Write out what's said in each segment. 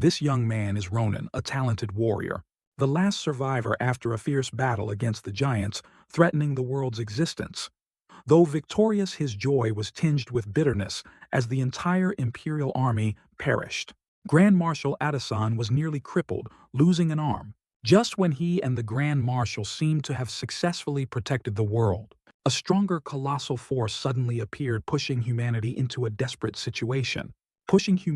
This young man is Ronin, a talented warrior, the last survivor after a fierce battle against the giants threatening the world's existence. Though victorious, his joy was tinged with bitterness as the entire imperial army perished. Grand Marshal Adasan was nearly crippled, losing an arm, just when he and the Grand Marshal seemed to have successfully protected the world. A stronger colossal force suddenly appeared, pushing humanity into a desperate situation. Adasan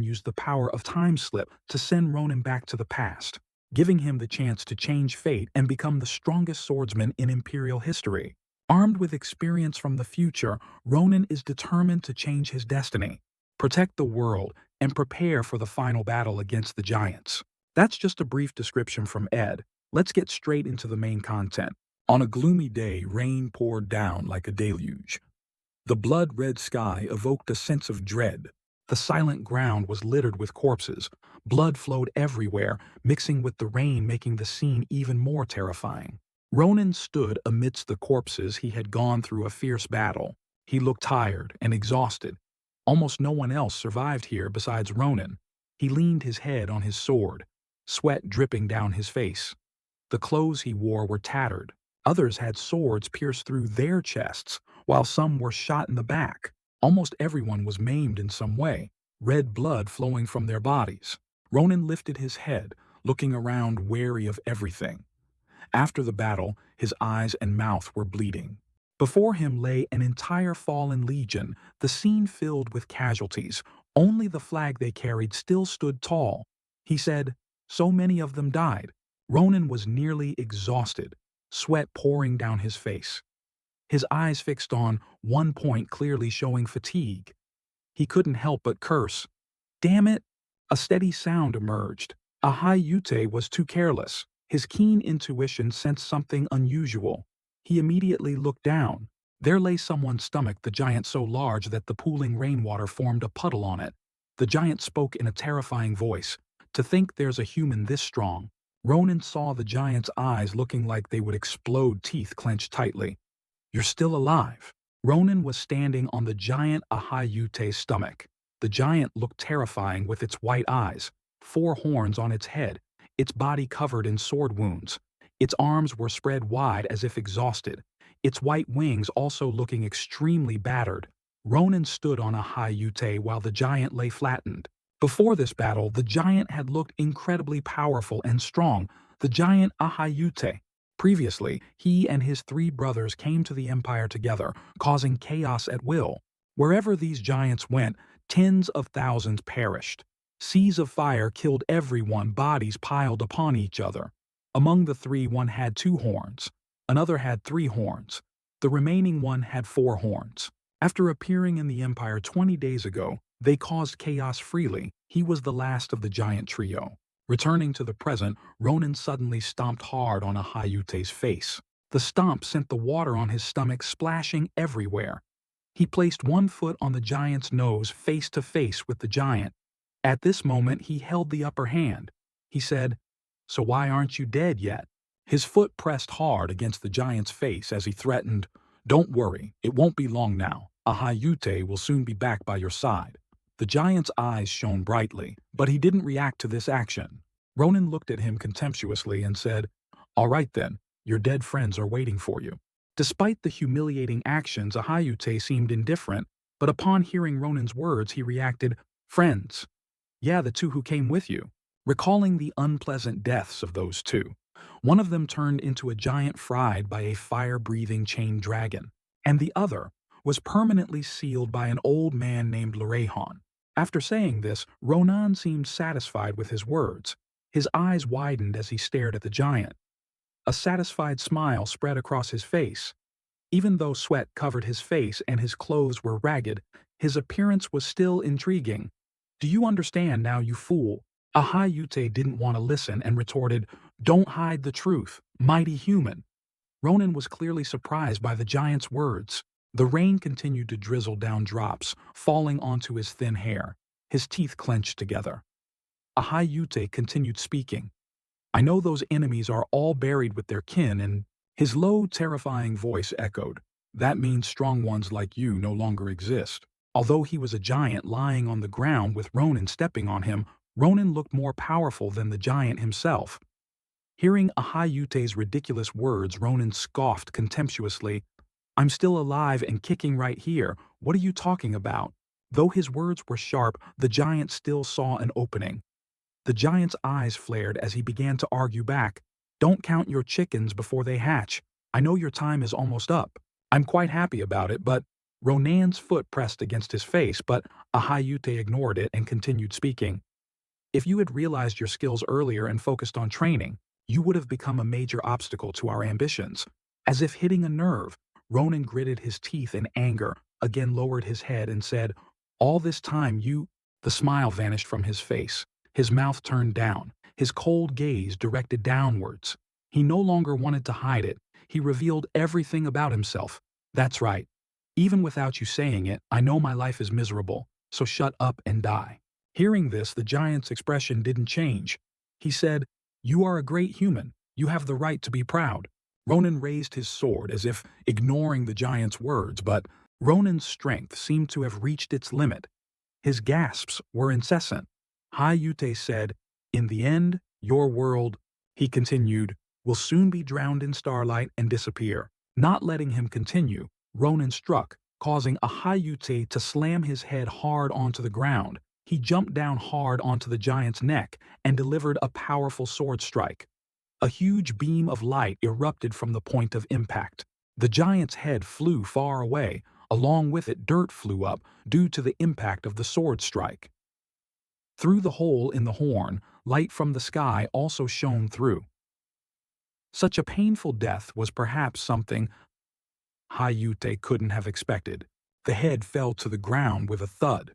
used the power of time slip to send Ronin back to the past, giving him the chance to change fate and become the strongest swordsman in imperial history. Armed with experience from the future, Ronin is determined to change his destiny, protect the world, and prepare for the final battle against the giants. That's just a brief description from Ed. Let's get straight into the main content. On a gloomy day, rain poured down like a deluge. The blood-red sky evoked a sense of dread. The silent ground was littered with corpses. Blood flowed everywhere, mixing with the rain, making the scene even more terrifying. Ronin stood amidst the corpses. He had gone through a fierce battle. He looked tired and exhausted. Almost no one else survived here besides Ronin. He leaned his head on his sword, sweat dripping down his face. The clothes he wore were tattered. Others had swords pierced through their chests, while some were shot in the back. Almost everyone was maimed in some way, red blood flowing from their bodies. Ronin lifted his head, looking around, wary of everything. After the battle, his eyes and mouth were bleeding. Before him lay an entire fallen legion, the scene filled with casualties. Only the flag they carried still stood tall. He said, "So many of them died." Ronin was nearly exhausted, sweat pouring down his face. His eyes fixed on one point, clearly showing fatigue. He couldn't help but curse. "Damn it!" A steady sound emerged. Ahayute was too careless. His keen intuition sensed something unusual. He immediately looked down. There lay someone's stomach, the giant so large that the pooling rainwater formed a puddle on it. The giant spoke in a terrifying voice. "To think there's a human this strong." Ronin saw the giant's eyes looking like they would explode, teeth clenched tightly. "You're still alive." Ronin was standing on the giant Ahayute's stomach. The giant looked terrifying with its white eyes, 4 horns on its head, its body covered in sword wounds. Its arms were spread wide as if exhausted, its white wings also looking extremely battered. Ronin stood on Ahayute while the giant lay flattened. Before this battle, the giant had looked incredibly powerful and strong, the giant Ahayute. Previously, he and his 3 brothers came to the Empire together, causing chaos at will. Wherever these giants went, tens of thousands perished. Seas of fire killed everyone, bodies piled upon each other. Among the 3, one had 2 horns. Another had 3 horns. The remaining one had 4 horns. After appearing in the Empire 20 days ago, they caused chaos freely. He was the last of the giant trio. Returning to the present, Ronin suddenly stomped hard on Ahayute's face. The stomp sent the water on his stomach splashing everywhere. He placed one foot on the giant's nose, face to face with the giant. At this moment, he held the upper hand. He said, "So why aren't you dead yet?" His foot pressed hard against the giant's face as he threatened, "Don't worry, it won't be long now. Ahayute will soon be back by your side." The giant's eyes shone brightly, but he didn't react to this action. Ronin looked at him contemptuously and said, "All right then, your dead friends are waiting for you." Despite the humiliating actions, Ahayute seemed indifferent, but upon hearing Ronin's words, he reacted, "Friends? Yeah, the 2 who came with you." Recalling the unpleasant deaths of those 2, one of them turned into a giant fried by a fire-breathing chained dragon, and the other was permanently sealed by an old man named Larehan. After saying this, Ronan seemed satisfied with his words. His eyes widened as he stared at the giant. A satisfied smile spread across his face. Even though sweat covered his face and his clothes were ragged, his appearance was still intriguing. "Do you understand now, you fool?" Ahayute didn't want to listen and retorted, "Don't hide the truth, mighty human." Ronin was clearly surprised by the giant's words. The rain continued to drizzle down drops, falling onto his thin hair. His teeth clenched together. Ahayute continued speaking. "I know those enemies are all buried with their kin," and his low, terrifying voice echoed. "That means strong ones like you no longer exist. Although he was a giant lying on the ground with Ronin stepping on him, Ronin looked more powerful than the giant himself. Hearing Ahayute's ridiculous words, Ronin scoffed contemptuously. "I'm still alive and kicking right here. What are you talking about?" Though his words were sharp, the giant still saw an opening. The giant's eyes flared as he began to argue back. "Don't count your chickens before they hatch. I know your time is almost up. I'm quite happy about it, but—" Ronan's foot pressed against his face, but Ahayute ignored it and continued speaking. "If you had realized your skills earlier and focused on training, you would have become a major obstacle to our ambitions." As if hitting a nerve, Ronan gritted his teeth in anger, again lowered his head and said, "All this time you—" The smile vanished from his face. His mouth turned down, his cold gaze directed downwards. He no longer wanted to hide it. He revealed everything about himself. "That's right. Even without you saying it, I know my life is miserable, so shut up and die." Hearing this, the giant's expression didn't change. He said, "You are a great human. You have the right to be proud." Ronan raised his sword as if ignoring the giant's words, but Ronan's strength seemed to have reached its limit. His gasps were incessant. Hayute said, "In the end, your world," he continued, "will soon be drowned in starlight and disappear." Not letting him continue, Ronan struck, causing Ahayute to slam his head hard onto the ground. He jumped down hard onto the giant's neck and delivered a powerful sword strike. A huge beam of light erupted from the point of impact. The giant's head flew far away. Along with it, dirt flew up due to the impact of the sword strike. Through the hole in the horn, light from the sky also shone through. Such a painful death was perhaps something Hayute couldn't have expected. The head fell to the ground with a thud.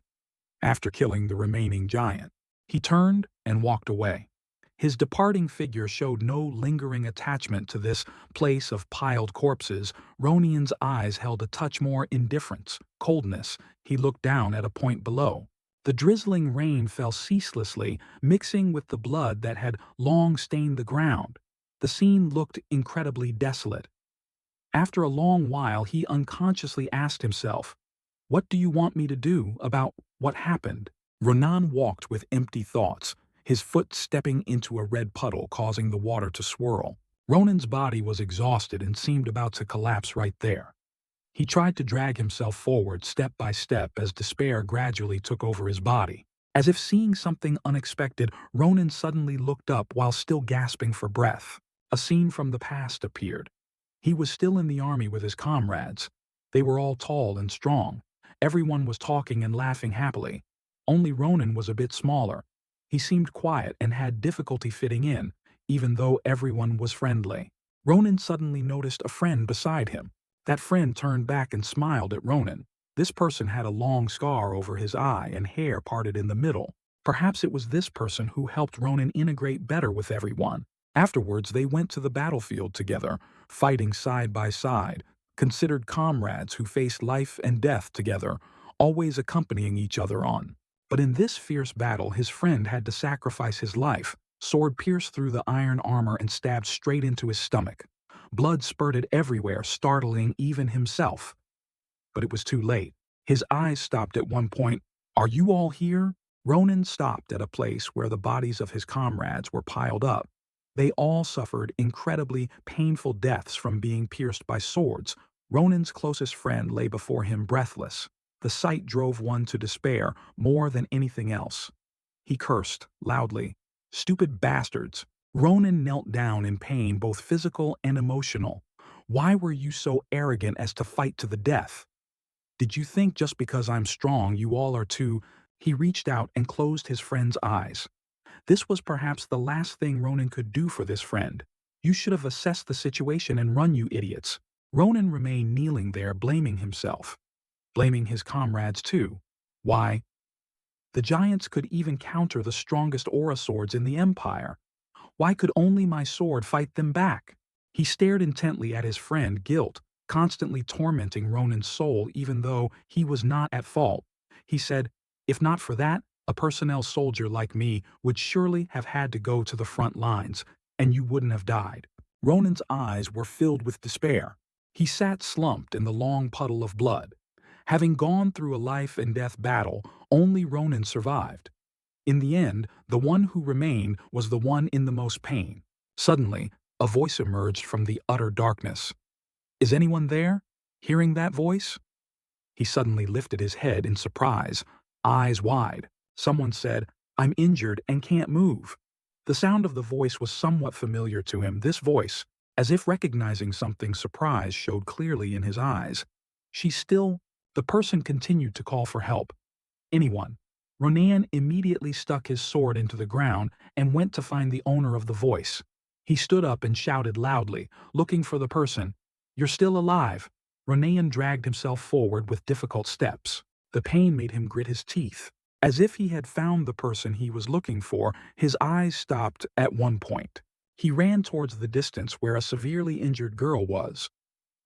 After killing the remaining giant, he turned and walked away. His departing figure showed no lingering attachment to this place of piled corpses. Ronian's eyes held a touch more indifference, coldness. He looked down at a point below. The drizzling rain fell ceaselessly, mixing with the blood that had long stained the ground. The scene looked incredibly desolate. After a long while, he unconsciously asked himself, "What do you want me to do about what happened?" Ronan walked with empty thoughts, his foot stepping into a red puddle causing the water to swirl. Ronan's body was exhausted and seemed about to collapse right there. He tried to drag himself forward step by step as despair gradually took over his body. As if seeing something unexpected, Ronan suddenly looked up while still gasping for breath. A scene from the past appeared. He was still in the army with his comrades. They were all tall and strong. Everyone was talking and laughing happily. Only Ronan was a bit smaller. He seemed quiet and had difficulty fitting in, even though everyone was friendly. Ronan suddenly noticed a friend beside him. That friend turned back and smiled at Ronan. This person had a long scar over his eye and hair parted in the middle. Perhaps it was this person who helped Ronan integrate better with everyone. Afterwards, they went to the battlefield together, fighting side by side, considered comrades who faced life and death together, always accompanying each other on. But in this fierce battle, his friend had to sacrifice his life. Sword pierced through the iron armor and stabbed straight into his stomach. Blood spurted everywhere, startling even himself. But it was too late. His eyes stopped at one point. "Are you all here?" Ronan stopped at a place where the bodies of his comrades were piled up. They all suffered incredibly painful deaths from being pierced by swords. Ronan's closest friend lay before him breathless. The sight drove one to despair more than anything else. He cursed loudly. "Stupid bastards!" Ronan knelt down in pain, both physical and emotional. "Why were you so arrogant as to fight to the death? Did you think just because I'm strong you all are too—" He reached out and closed his friend's eyes. This was perhaps the last thing Ronan could do for this friend. "You should have assessed the situation and run, you idiots." Ronan remained kneeling there, blaming himself. Blaming his comrades too. Why? The giants could even counter the strongest aura swords in the Empire. Why could only my sword fight them back? He stared intently at his friend, guilt constantly tormenting Ronan's soul even though he was not at fault. He said, "If not for that, a personnel soldier like me would surely have had to go to the front lines, and you wouldn't have died." Ronan's eyes were filled with despair. He sat slumped in the long puddle of blood. Having gone through a life-and-death battle, only Ronin survived. In the end, the one who remained was the one in the most pain. Suddenly, a voice emerged from the utter darkness. "Is anyone there?" Hearing that voice, he suddenly lifted his head in surprise, eyes wide. Someone said, "I'm injured and can't move." The sound of the voice was somewhat familiar to him. This voice, as if recognizing something, surprise showed clearly in his eyes. The person continued to call for help. "Anyone?" Ronan immediately stuck his sword into the ground and went to find the owner of the voice. He stood up and shouted loudly, looking for the person. "You're still alive." Ronan dragged himself forward with difficult steps. The pain made him grit his teeth. As if he had found the person he was looking for, his eyes stopped at one point. He ran towards the distance where a severely injured girl was.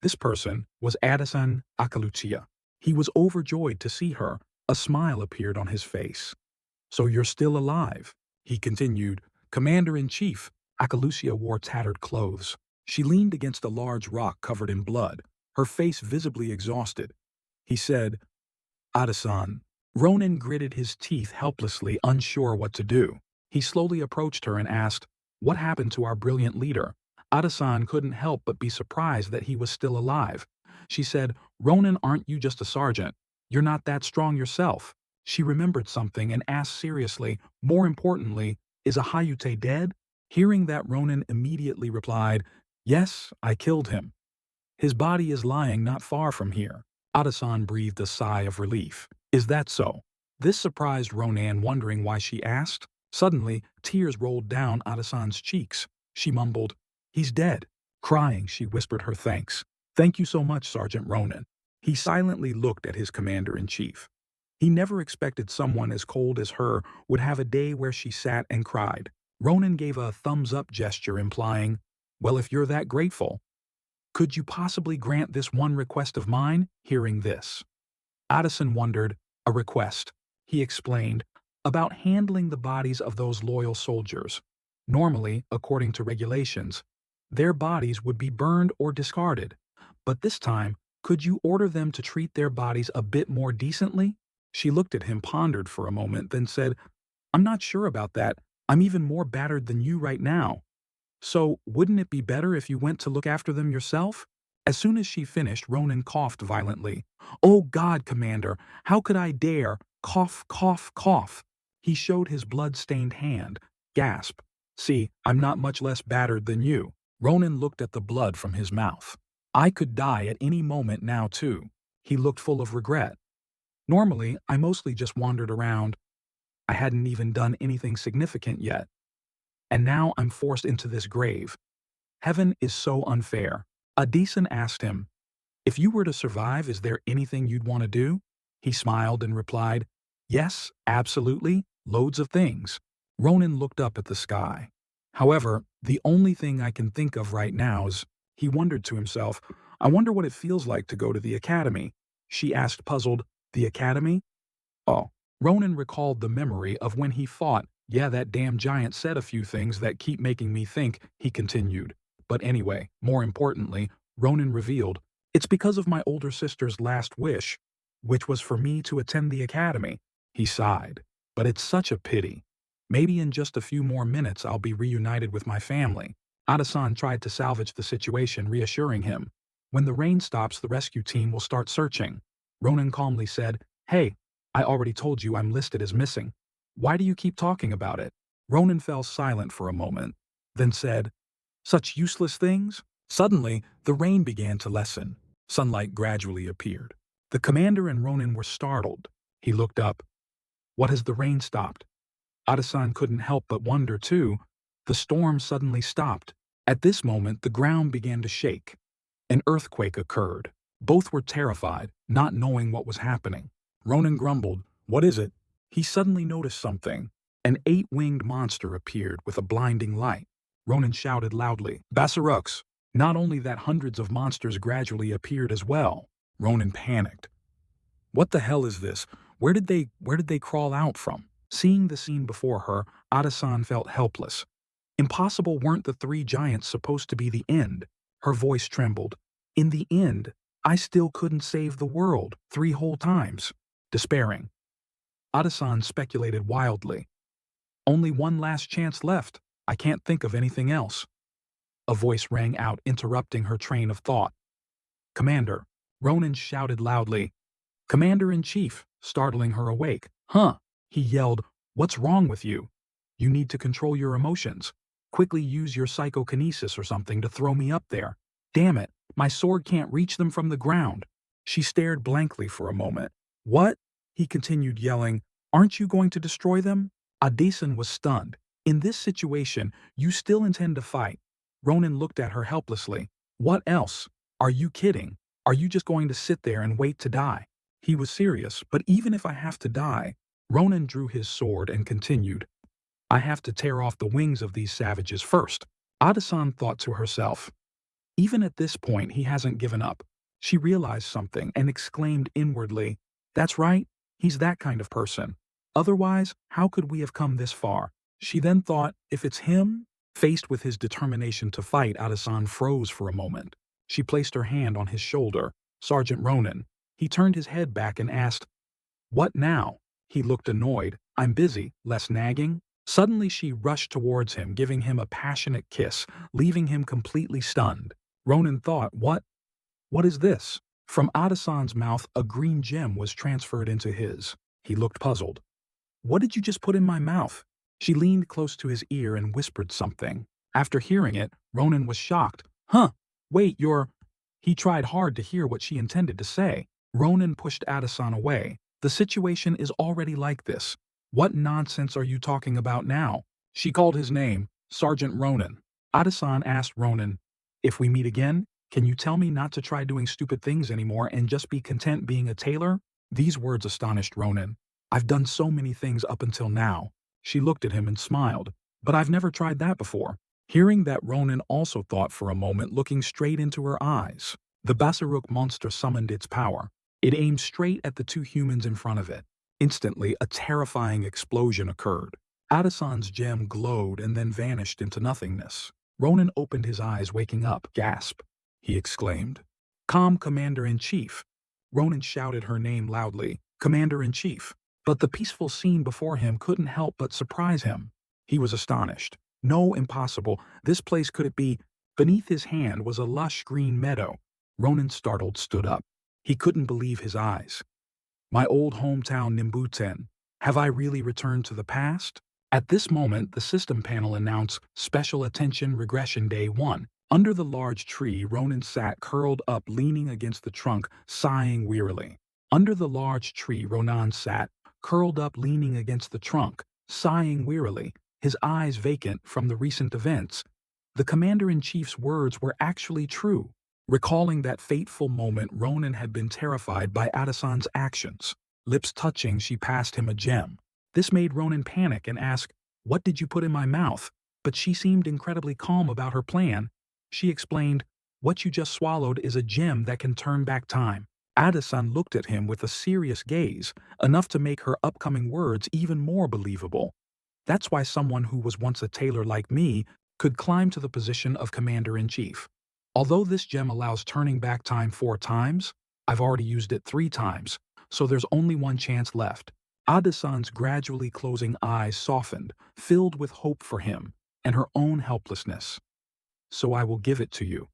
This person was Addison Akalucia. He was overjoyed to see her. A smile appeared on his face. "So you're still alive," he continued. "Commander-in-Chief." Akalucia wore tattered clothes. She leaned against a large rock covered in blood, her face visibly exhausted. He said, "Addison." Ronan gritted his teeth helplessly, unsure what to do. He slowly approached her and asked, "What happened to our brilliant leader?" Addison couldn't help but be surprised that he was still alive. She said, "Ronan, aren't you just a sergeant? You're not that strong yourself." She remembered something and asked seriously, "More importantly, is Ahayute dead?" Hearing that, Ronan immediately replied, "Yes, I killed him. His body is lying not far from here." Addison breathed a sigh of relief. "Is that so?" This surprised Ronan, wondering why she asked. Suddenly, tears rolled down Addison's cheeks. She mumbled, "He's dead." Crying, she whispered her thanks. "Thank you so much, Sergeant Ronan." He silently looked at his commander-in-chief. He never expected someone as cold as her would have a day where she sat and cried. Ronan gave a thumbs-up gesture implying, "Well, if you're that grateful, could you possibly grant this one request of mine?" Hearing this, Addison wondered, "A request?" He explained, "About handling the bodies of those loyal soldiers. Normally, according to regulations, their bodies would be burned or discarded. But this time, could you order them to treat their bodies a bit more decently?" She looked at him, pondered for a moment, then said, "I'm not sure about that. I'm even more battered than you right now. So, wouldn't it be better if you went to look after them yourself?" As soon as she finished, Ronan coughed violently. "Oh God, Commander, how could I dare? Cough, cough, cough." He showed his blood-stained hand. Gasp. "See, I'm not much less battered than you." Ronan looked at the blood from his mouth. "I could die at any moment now, too." He looked full of regret. "Normally, I mostly just wandered around. I hadn't even done anything significant yet. And now I'm forced into this grave. Heaven is so unfair." Addison asked him, "If you were to survive, is there anything you'd want to do?" He smiled and replied, "Yes, absolutely, loads of things." Ronan looked up at the sky. "However, the only thing I can think of right now is," he wondered to himself, "I wonder what it feels like to go to the academy." She asked, puzzled, "The academy?" "Oh." Ronan recalled the memory of when he fought. "Yeah, that damn giant said a few things that keep making me think," he continued. "But anyway, more importantly," Ronan revealed, "it's because of my older sister's last wish, which was for me to attend the academy." He sighed. "But it's such a pity. Maybe in just a few more minutes I'll be reunited with my family." Addison tried to salvage the situation, reassuring him, "When the rain stops, the rescue team will start searching." Ronan calmly said, "Hey, I already told you I'm listed as missing. Why do you keep talking about it?" Ronan fell silent for a moment, then said, "Such useless things?" Suddenly, the rain began to lessen. Sunlight gradually appeared. The commander and Ronan were startled. He looked up. "What, has the rain stopped?" Addison couldn't help but wonder too. The storm suddenly stopped. At this moment, the ground began to shake. An earthquake occurred. Both were terrified, not knowing what was happening. Ronan grumbled, "What is it?" He suddenly noticed something. An 8-winged monster appeared with a blinding light. Ronan shouted loudly, "Basarux!" Not only that, hundreds of monsters gradually appeared as well. Ronan panicked. "What the hell is this? Where did they crawl out from?" Seeing the scene before her, Addison felt helpless. Impossible, weren't the 3 giants supposed to be the end? Her voice trembled. "In the end, I still couldn't save the world 3 whole times. Despairing, Adasan speculated wildly. Only one last chance left. I can't think of anything else. A voice rang out, interrupting her train of thought. Commander, Ronan shouted loudly. Commander-in-Chief, startling her awake. Huh? He yelled. What's wrong with you? You need to control your emotions. Quickly use your psychokinesis or something to throw me up there. Damn it, my sword can't reach them from the ground. She stared blankly for a moment. What? He continued yelling. Aren't you going to destroy them? Adesan was stunned. In this situation, you still intend to fight. Ronan looked at her helplessly. What else? Are you kidding? Are you just going to sit there and wait to die? He was serious, but even if I have to die, Ronan drew his sword and continued. I have to tear off the wings of these savages first. Adasan thought to herself. Even at this point, he hasn't given up. She realized something and exclaimed inwardly, That's right, he's that kind of person. Otherwise, how could we have come this far? She then thought, if it's him? Faced with his determination to fight, Adasan froze for a moment. She placed her hand on his shoulder. Sergeant Ronan. He turned his head back and asked, What now? He looked annoyed. I'm busy, less nagging. Suddenly she rushed towards him, giving him a passionate kiss, leaving him completely stunned. Ronan thought, What is this? From Adasan's mouth, a green gem was transferred into his. He looked puzzled. What did you just put in my mouth? She leaned close to his ear and whispered something. After hearing it, Ronan was shocked. Huh? Wait, you're… He tried hard to hear what she intended to say. Ronan pushed Adasan away. The situation is already like this. What nonsense are you talking about now? She called his name, Sergeant Ronan. Adasan asked Ronan, If we meet again, can you tell me not to try doing stupid things anymore and just be content being a tailor? These words astonished Ronan. I've done so many things up until now. She looked at him and smiled. But I've never tried that before. Hearing that, Ronan also thought for a moment, looking straight into her eyes. The Basaruk monster summoned its power. It aimed straight at the two humans in front of it. Instantly, a terrifying explosion occurred. Adasan's gem glowed and then vanished into nothingness. Ronan opened his eyes, waking up. Gasp! He exclaimed. Calm, Commander-in-Chief. Ronan shouted her name loudly. Commander-in-Chief. But the peaceful scene before him couldn't help but surprise him. He was astonished. No, impossible. This place could it be? Beneath his hand was a lush green meadow. Ronan, startled, stood up. He couldn't believe his eyes. My old hometown Nimbuten. Have I really returned to the past? At this moment, the system panel announced Special Attention Regression Day 1. Under the large tree, Ronan sat curled up, leaning against the trunk, sighing wearily. Under the large tree, Ronan sat curled up, leaning against the trunk, sighing wearily, his eyes vacant from the recent events. The Commander-in-Chief's words were actually true. Recalling that fateful moment, Ronan had been terrified by Adasan's actions. Lips touching, she passed him a gem. This made Ronan panic and ask, What did you put in my mouth? But she seemed incredibly calm about her plan. She explained, What you just swallowed is a gem that can turn back time. Adasan looked at him with a serious gaze, enough to make her upcoming words even more believable. That's why someone who was once a tailor like me could climb to the position of Commander-in-Chief. Although this gem allows turning back time 4 times, I've already used it 3 times, so there's only one chance left. Adasan's gradually closing eyes softened, filled with hope for him and her own helplessness. So I will give it to you.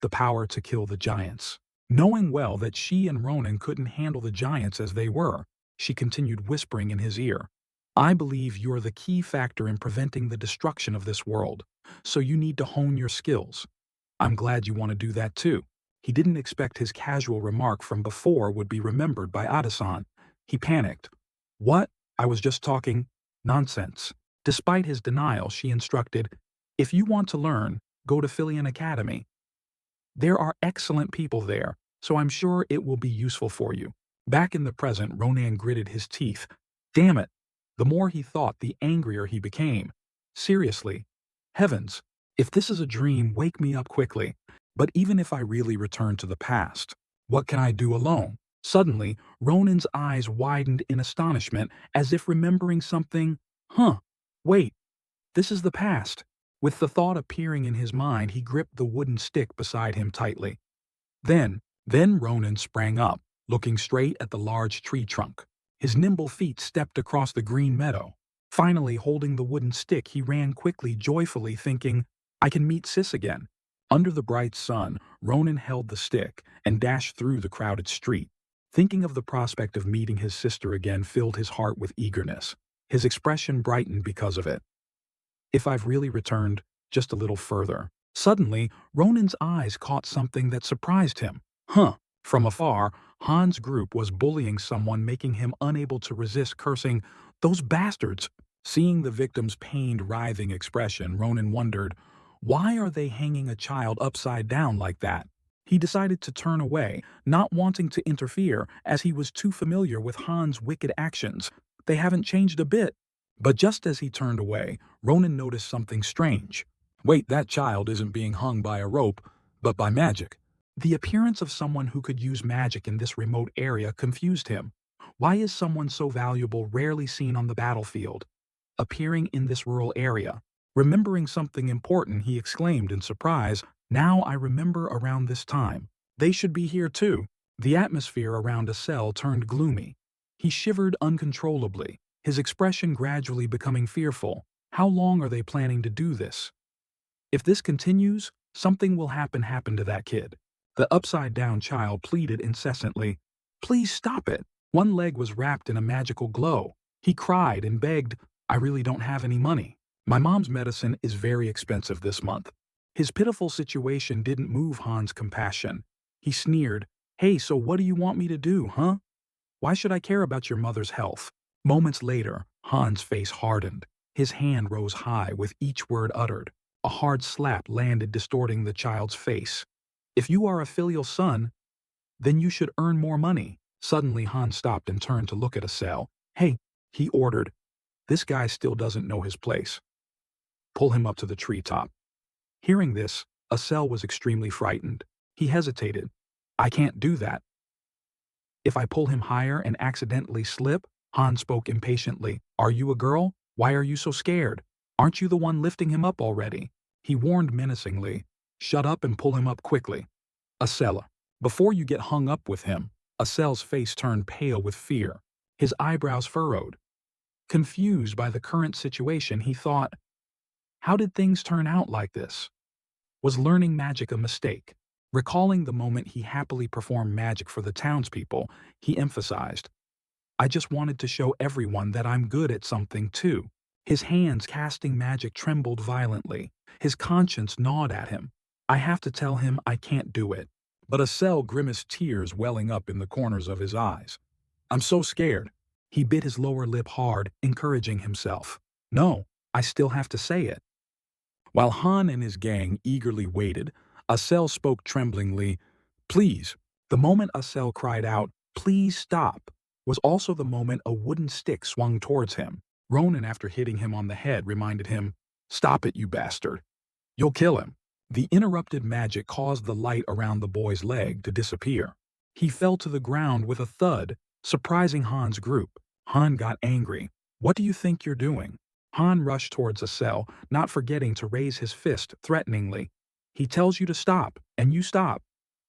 The power to kill the giants. Knowing well that she and Ronan couldn't handle the giants as they were, she continued whispering in his ear. I believe you're the key factor in preventing the destruction of this world, so you need to hone your skills. I'm glad you want to do that too. He didn't expect his casual remark from before would be remembered by Adasan. He panicked. What? I was just talking nonsense. Despite his denial, she instructed, If you want to learn, go to Filian Academy. There are excellent people there, so I'm sure it will be useful for you. Back in the present, Ronan gritted his teeth. Damn it! The more he thought, the angrier he became. Seriously. Heavens! If this is a dream, wake me up quickly. But even if I really return to the past, what can I do alone? Suddenly, Ronan's eyes widened in astonishment, as if remembering something. Wait, this is the past. With the thought appearing in his mind, he gripped the wooden stick beside him tightly. Then, Then Ronan sprang up, looking straight at the large tree trunk. His nimble feet stepped across the green meadow. Finally, holding the wooden stick, he ran quickly, joyfully thinking, I can meet Sis again. Under the bright sun, Ronan held the stick and dashed through the crowded street. Thinking of the prospect of meeting his sister again filled his heart with eagerness. His expression brightened because of it. If I've really returned, just a little further. Suddenly, Ronan's eyes caught something that surprised him. From afar, Han's group was bullying someone, making him unable to resist cursing, "Those bastards!" Seeing the victim's pained, writhing expression, Ronan wondered, why are they hanging a child upside down like that? He decided to turn away, not wanting to interfere as he was too familiar with Han's wicked actions. They haven't changed a bit. But just as he turned away, Ronan noticed something strange. Wait, that child isn't being hung by a rope, but by magic. The appearance of someone who could use magic in this remote area confused him. Why is someone so valuable rarely seen on the battlefield, appearing in this rural area? Remembering something important, he exclaimed in surprise, now I remember around this time. They should be here too. The atmosphere around Asel turned gloomy. He shivered uncontrollably, his expression gradually becoming fearful. How long are they planning to do this? If this continues, something will happen to that kid. The upside-down child pleaded incessantly. Please stop it. One leg was wrapped in a magical glow. He cried and begged, I really don't have any money. My mom's medicine is very expensive this month. His pitiful situation didn't move Han's compassion. He sneered, Hey, so what do you want me to do, huh? Why should I care about your mother's health? Moments later, Han's face hardened. His hand rose high with each word uttered. A hard slap landed, distorting the child's face. If you are a filial son, then you should earn more money. Suddenly, Han stopped and turned to look at Asel. Hey, he ordered. This guy still doesn't know his place. Pull him up to the treetop. Hearing this, Asel was extremely frightened. He hesitated. I can't do that. If I pull him higher and accidentally slip, Han spoke impatiently. Are you a girl? Why are you so scared? Aren't you the one lifting him up already? He warned menacingly. Shut up and pull him up quickly. Asela, before you get hung up with him. Asel's face turned pale with fear. His eyebrows furrowed. Confused by the current situation, he thought, how did things turn out like this? Was learning magic a mistake? Recalling the moment he happily performed magic for the townspeople, he emphasized, I just wanted to show everyone that I'm good at something too. His hands casting magic trembled violently. His conscience gnawed at him. I have to tell him I can't do it. But Asel grimaced, tears welling up in the corners of his eyes. I'm so scared. He bit his lower lip hard, encouraging himself. No, I still have to say it. While Han and his gang eagerly waited, Asel spoke tremblingly, Please. The moment Asel cried out, Please stop, was also the moment a wooden stick swung towards him. Ronan, after hitting him on the head, reminded him, Stop it, you bastard. You'll kill him. The interrupted magic caused the light around the boy's leg to disappear. He fell to the ground with a thud, surprising Han's group. Han got angry. What do you think you're doing? Han rushed towards Asel, not forgetting to raise his fist threateningly. He tells you to stop, and you stop.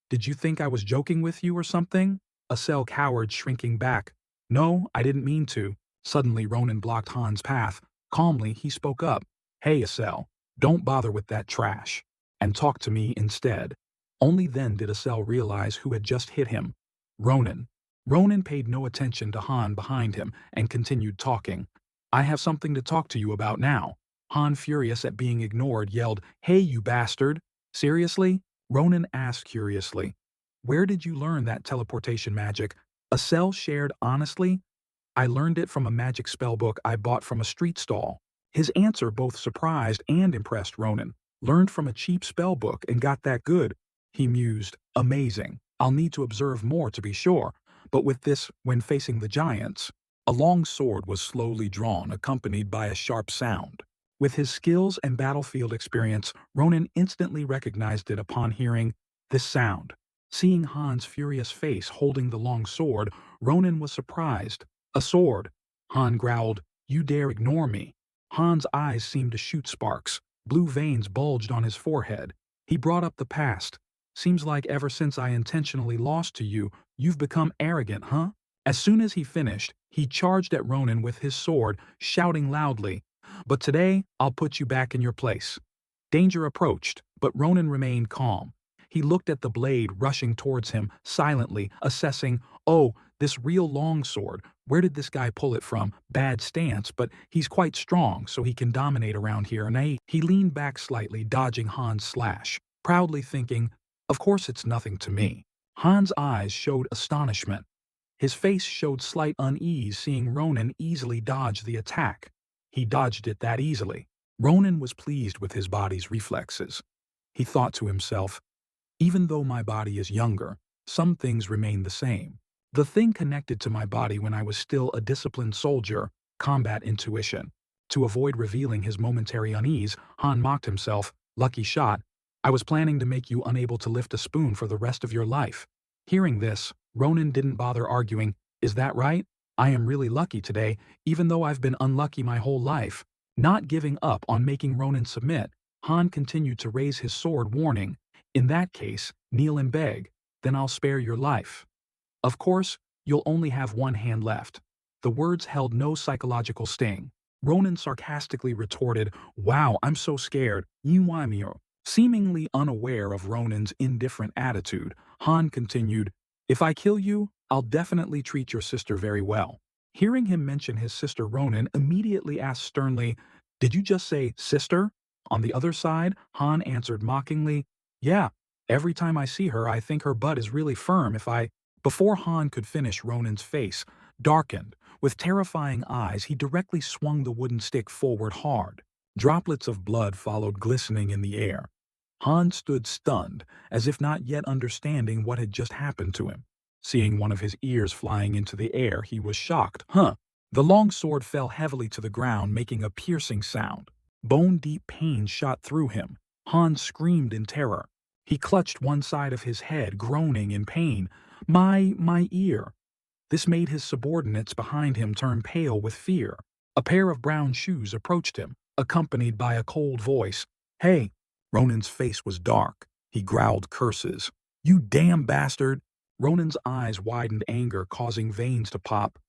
Did you think I was joking with you or something? Asel cowered, shrinking back. No, I didn't mean to. Suddenly, Ronan blocked Han's path. Calmly, he spoke up. Hey, Asel, don't bother with that trash, and talk to me instead. Only then did Asel realize who had just hit him. Ronan. Ronan paid no attention to Han behind him and continued talking. I have something to talk to you about now. Han, furious at being ignored, yelled, Hey, you bastard! Seriously? Ronan asked curiously. Where did you learn that teleportation magic? Asel shared honestly. I learned it from a magic spellbook I bought from a street stall. His answer both surprised and impressed Ronan. Learned from a cheap spellbook and got that good. He mused. Amazing. I'll need to observe more to be sure. But with this, when facing the giants, a long sword was slowly drawn, accompanied by a sharp sound. With his skills and battlefield experience, Ronan instantly recognized it upon hearing this sound. Seeing Han's furious face holding the long sword, Ronan was surprised. A sword. Han growled, You dare ignore me. Han's eyes seemed to shoot sparks. Blue veins bulged on his forehead. He brought up the past. Seems like ever since I intentionally lost to you, you've become arrogant, huh? As soon as he finished, he charged at Ronan with his sword, shouting loudly, "But today, I'll put you back in your place." Danger approached, but Ronan remained calm. He looked at the blade rushing towards him, silently, assessing, "Oh, this real long sword, where did this guy pull it from? Bad stance, but he's quite strong, so he can dominate around here." And he leaned back slightly, dodging Han's slash, proudly thinking, "Of course it's nothing to me." Han's eyes showed astonishment. His face showed slight unease seeing Ronan easily dodge the attack. He dodged it that easily. Ronan was pleased with his body's reflexes. He thought to himself, even though my body is younger, some things remain the same. The thing connected to my body when I was still a disciplined soldier, combat intuition. To avoid revealing his momentary unease, Han mocked himself, "Lucky shot. I was planning to make you unable to lift a spoon for the rest of your life." Hearing this, Ronan didn't bother arguing, "Is that right? I am really lucky today, even though I've been unlucky my whole life." Not giving up on making Ronan submit, Han continued to raise his sword, warning, "In that case, kneel and beg, then I'll spare your life. Of course, you'll only have one hand left." The words held no psychological sting. Ronan sarcastically retorted, "Wow, I'm so scared. You. Seemingly unaware of Ronan's indifferent attitude, Han continued, "If I kill you, I'll definitely treat your sister very well." Hearing him mention his sister, Ronan immediately asked sternly, "Did you just say sister?" On the other side, Han answered mockingly, "Yeah, every time I see her I think her butt is really firm if I—" Before Han could finish, Ronan's face darkened. With terrifying eyes, he directly swung the wooden stick forward hard. Droplets of blood followed glistening in the air. Han stood stunned, as if not yet understanding what had just happened to him. Seeing one of his ears flying into the air, he was shocked. "Huh!" The long sword fell heavily to the ground, making a piercing sound. Bone-deep pain shot through him. Han screamed in terror. He clutched one side of his head, groaning in pain. My ear." This made his subordinates behind him turn pale with fear. A pair of brown shoes approached him, accompanied by a cold voice. "Hey!" Ronan's face was dark. He growled curses. "You damn bastard!" Ronan's eyes widened, anger causing veins to pop.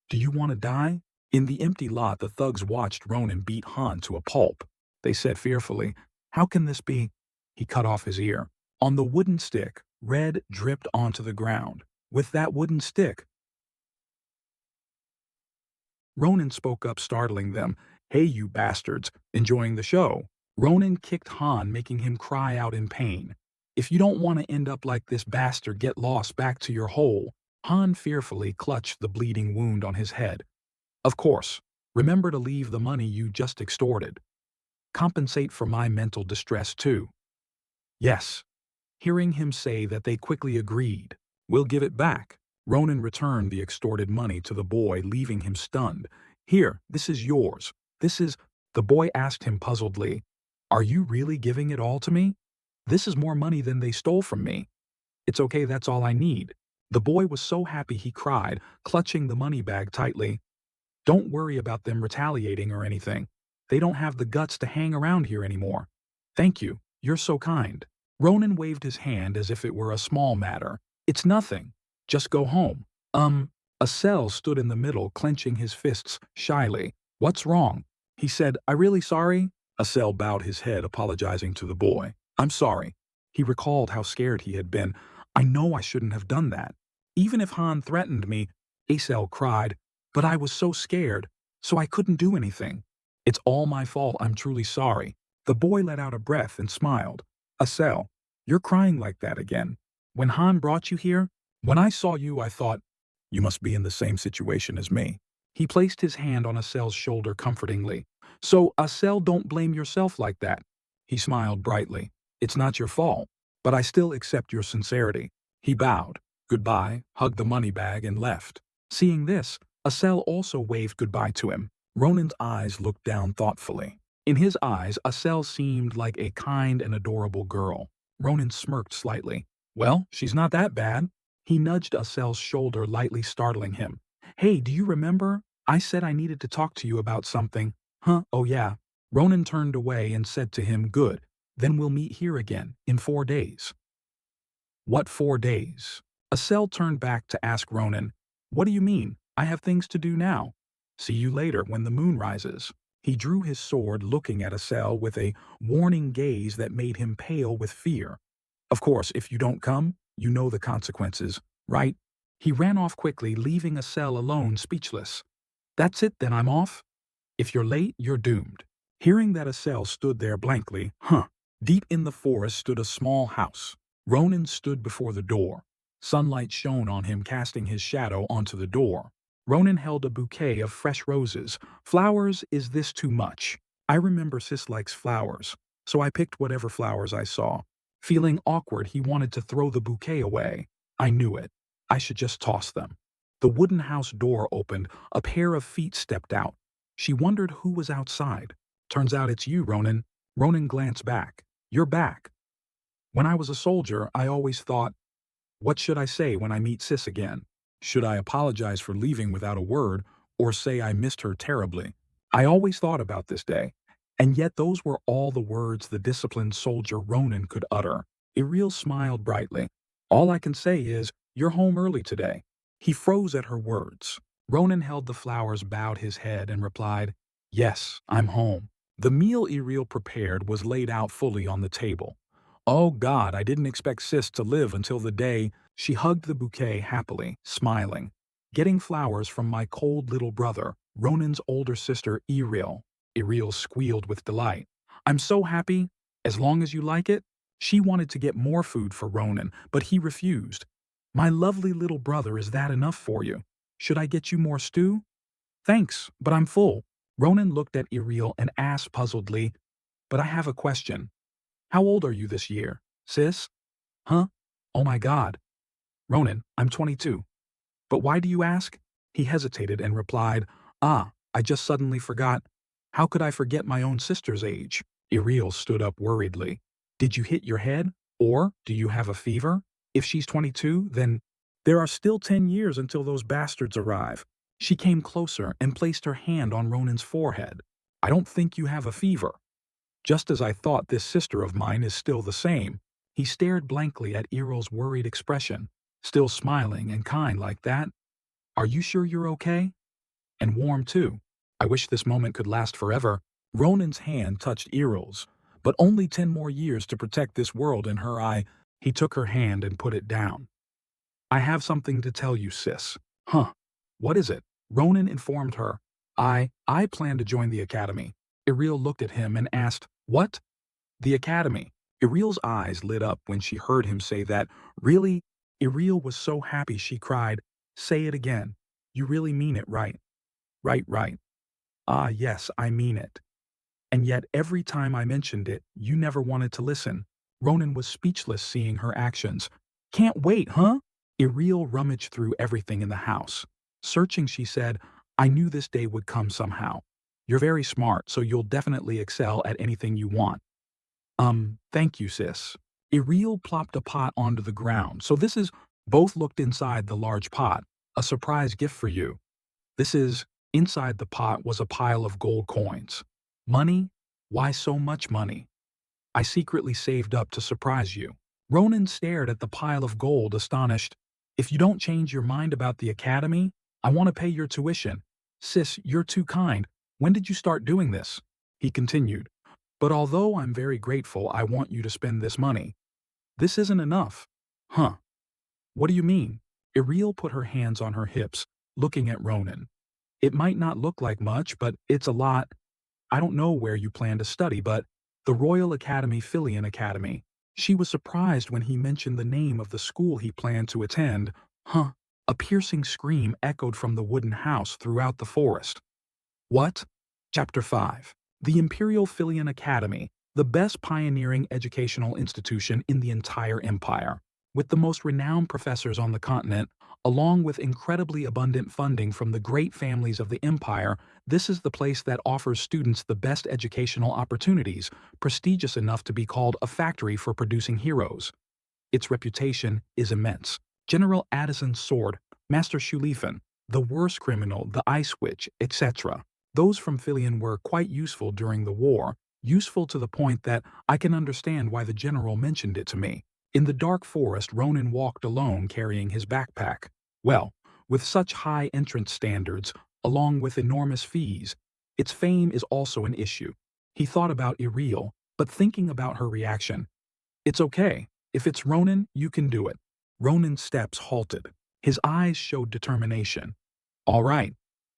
"Do you want to die?" In the empty lot, the thugs watched Ronan beat Han to a pulp. They said fearfully, "How can this be?" He cut off his ear. On the wooden stick, red dripped onto the ground. With that wooden stick, Ronan spoke up, startling them. "Hey, you bastards, enjoying the show?" Ronan kicked Han, making him cry out in pain. "If you don't want to end up like this bastard, get lost back to your hole." Han fearfully clutched the bleeding wound on his head. "Of course. Remember to leave the money you just extorted. Compensate for my mental distress too." "Yes." Hearing him say that, they quickly agreed. "We'll give it back." Ronan returned the extorted money to the boy, leaving him stunned. "Here, this is yours. This is—" The boy asked him puzzledly, "Are you really giving it all to me? This is more money than they stole from me." "It's okay, that's all I need." The boy was so happy he cried, clutching the money bag tightly. "Don't worry about them retaliating or anything. They don't have the guts to hang around here anymore. Thank you, you're so kind." Ronan waved his hand as if it were a small matter. "It's nothing. Just go home." Asel stood in the middle, clenching his fists shyly. "What's wrong?" He said, "I'm really sorry." Asel bowed his head, apologizing to the boy. "I'm sorry." He recalled how scared he had been. "I know I shouldn't have done that. Even if Han threatened me," Asel cried, "but I was so scared, so I couldn't do anything. It's all my fault, I'm truly sorry." The boy let out a breath and smiled. "Asel, you're crying like that again. When Han brought you here, when I saw you, I thought, you must be in the same situation as me." He placed his hand on Asel's shoulder comfortingly. "So, Asel, don't blame yourself like that." He smiled brightly. "It's not your fault, but I still accept your sincerity." He bowed, goodbye, hugged the money bag, and left. Seeing this, Asel also waved goodbye to him. Ronan's eyes looked down thoughtfully. In his eyes, Asel seemed like a kind and adorable girl. Ronan smirked slightly. "Well, she's not that bad." He nudged Asel's shoulder, lightly startling him. "Hey, do you remember? I said I needed to talk to you about something." "Huh? Oh yeah." Ronan turned away and said to him, "Good. Then we'll meet here again, in 4 days." What 4 days? Asel turned back to ask Ronan, "What do you mean? I have things to do now. See you later when the moon rises." He drew his sword, looking at Asel with a warning gaze that made him pale with fear. "Of course, if you don't come, you know the consequences, right?" He ran off quickly, leaving Asel alone, speechless. "That's it, then I'm off? If you're late, you're doomed." Hearing that Asel stood there blankly, deep in the forest stood a small house. Ronan stood before the door. Sunlight shone on him, casting his shadow onto the door. Ronan held a bouquet of fresh roses. "Flowers, is this too much? I remember Sis likes flowers, so I picked whatever flowers I saw." Feeling awkward, he wanted to throw the bouquet away. I knew it. I should just toss them. The wooden house door opened. A pair of feet stepped out. She wondered who was outside. "Turns out it's you, Ronan." Ronan glanced back. "You're back. When I was a soldier, I always thought, what should I say when I meet Sis again? Should I apologize for leaving without a word, or say I missed her terribly? I always thought about this day, and yet those were all the words the disciplined soldier Ronan could utter." Iriel smiled brightly. "All I can say is, you're home early today." He froze at her words. Ronan held the flowers, bowed his head, and replied, "Yes, I'm home." The meal Iriel prepared was laid out fully on the table. "Oh God, I didn't expect Sis to live until the day." She hugged the bouquet happily, smiling. "Getting flowers from my cold little brother, Ronan's older sister Iriel." Iriel squealed with delight. "I'm so happy, as long as you like it." She wanted to get more food for Ronan, but he refused. "My lovely little brother, is that enough for you? Should I get you more stew?" "Thanks, but I'm full." Ronan looked at Iriel and asked puzzledly, "But I have a question. How old are you this year, Sis?" "Huh? Oh my God. Ronan, I'm 22. But why do you ask?" He hesitated and replied, I just suddenly forgot. How could I forget my own sister's age?" Iriel stood up worriedly. "Did you hit your head? Or do you have a fever? If she's 22, then there are still 10 years until those bastards arrive." She came closer and placed her hand on Ronan's forehead. "I don't think you have a fever. Just as I thought, this sister of mine is still the same." He stared blankly at Iriel's worried expression. "Still smiling and kind like that? Are you sure you're okay? And warm too. I wish this moment could last forever." Ronan's hand touched Iriel's. "But only 10 more years to protect this world in her eye." He took her hand and put it down. "I have something to tell you, Sis." "Huh? What is it?" Ronan informed her. I plan to join the academy." Iriel looked at him and asked, "What?" "The academy." Iriel's eyes lit up when she heard him say that. "Really?" Iriel was so happy she cried, "Say it again. You really mean it, right?" Right. "Ah, yes, I mean it. And yet every time I mentioned it, you never wanted to listen." Ronan was speechless, seeing her actions. "Can't wait, huh?" Iriel rummaged through everything in the house. Searching, she said, "I knew this day would come somehow. You're very smart, so you'll definitely excel at anything you want." Thank you, Sis." Iriel plopped a pot onto the ground. "So this is—" Both looked inside the large pot. "A surprise gift for you. This is—" Inside the pot was a pile of gold coins. "Money? Why so much money?" "I secretly saved up to surprise you." Ronan stared at the pile of gold, astonished. "If you don't change your mind about the academy, I want to pay your tuition." "Sis, you're too kind. When did you start doing this?" He continued. "But although I'm very grateful, I want you to spend this money. This isn't enough." "Huh? What do you mean?" Iriel put her hands on her hips, looking at Ronan. "It might not look like much, but it's a lot. I don't know where you plan to study, but the Royal Academy, Filian Academy." She was surprised when he mentioned the name of the school he planned to attend. "Huh?" A piercing scream echoed from the wooden house throughout the forest. "What?" Chapter 5. The Imperial Filian Academy, the best pioneering educational institution in the entire empire. With the most renowned professors on the continent, along with incredibly abundant funding from the great families of the empire, this is the place that offers students the best educational opportunities, prestigious enough to be called a factory for producing heroes. Its reputation is immense. General Addison's sword, Master Shulifen, the worst criminal, the Ice Witch, etc. Those from Filian were quite useful during the war, useful to the point that I can understand why the general mentioned it to me. In the dark forest, Ronan walked alone carrying his backpack. Well, with such high entrance standards, along with enormous fees, its fame is also an issue. He thought about Iriel, but thinking about her reaction, it's okay. If it's Ronan, you can do it. Ronan's steps halted. His eyes showed determination. All right,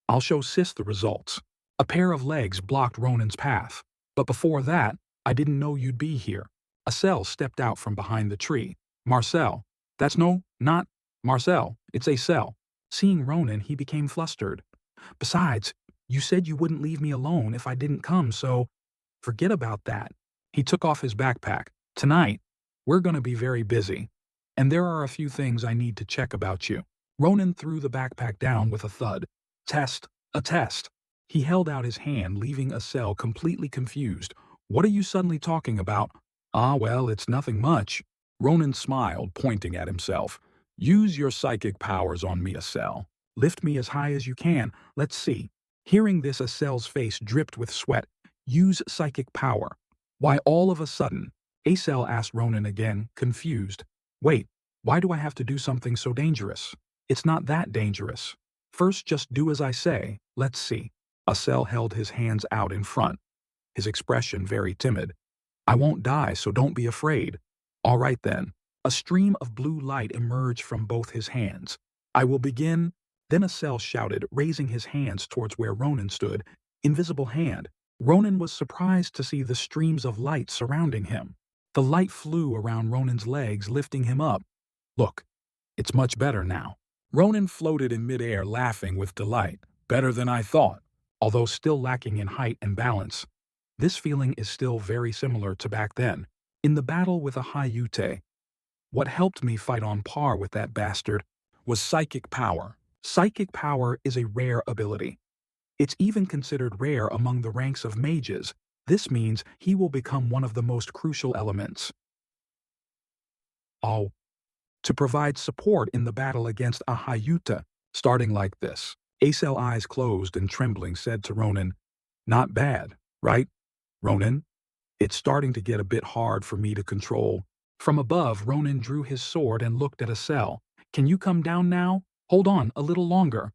I'll show Sis the results. A pair of legs blocked Ronan's path. But before that, I didn't know you'd be here. A cell stepped out from behind the tree. Marcel. That's not Marcel. It's a cell. Seeing Ronan, he became flustered. Besides, you said you wouldn't leave me alone if I didn't come, so forget about that. He took off his backpack. Tonight, we're going to be very busy. And there are a few things I need to check about you. Ronan threw the backpack down with a thud. A test. He held out his hand, leaving Asel completely confused. What are you suddenly talking about? Ah, well, it's nothing much. Ronan smiled, pointing at himself. Use your psychic powers on me, Asel. Lift me as high as you can. Let's see. Hearing this, Asel's face dripped with sweat. Use psychic power. Why all of a sudden? Asel asked Ronan again, confused. Wait, why do I have to do something so dangerous? It's not that dangerous. First, just do as I say. Let's see. Asel held his hands out in front, his expression very timid. I won't die, so don't be afraid. All right then. A stream of blue light emerged from both his hands. I will begin. Then Asel shouted, raising his hands towards where Ronan stood. Invisible hand. Ronan was surprised to see the streams of light surrounding him. The light flew around Ronan's legs, lifting him up. Look, it's much better now. Ronan floated in midair, laughing with delight. Better than I thought, although still lacking in height and balance. This feeling is still very similar to back then, in the battle with a Hayute. What helped me fight on par with that bastard was psychic power. Psychic power is a rare ability. It's even considered rare among the ranks of mages. This means he will become one of the most crucial elements. To provide support in the battle against a Hayuta, starting like this. Asel's eyes closed and trembling said to Ronan, Not bad, right, Ronan? It's starting to get a bit hard for me to control. From above, Ronan drew his sword and looked at Asel. Can you come down now? Hold on a little longer.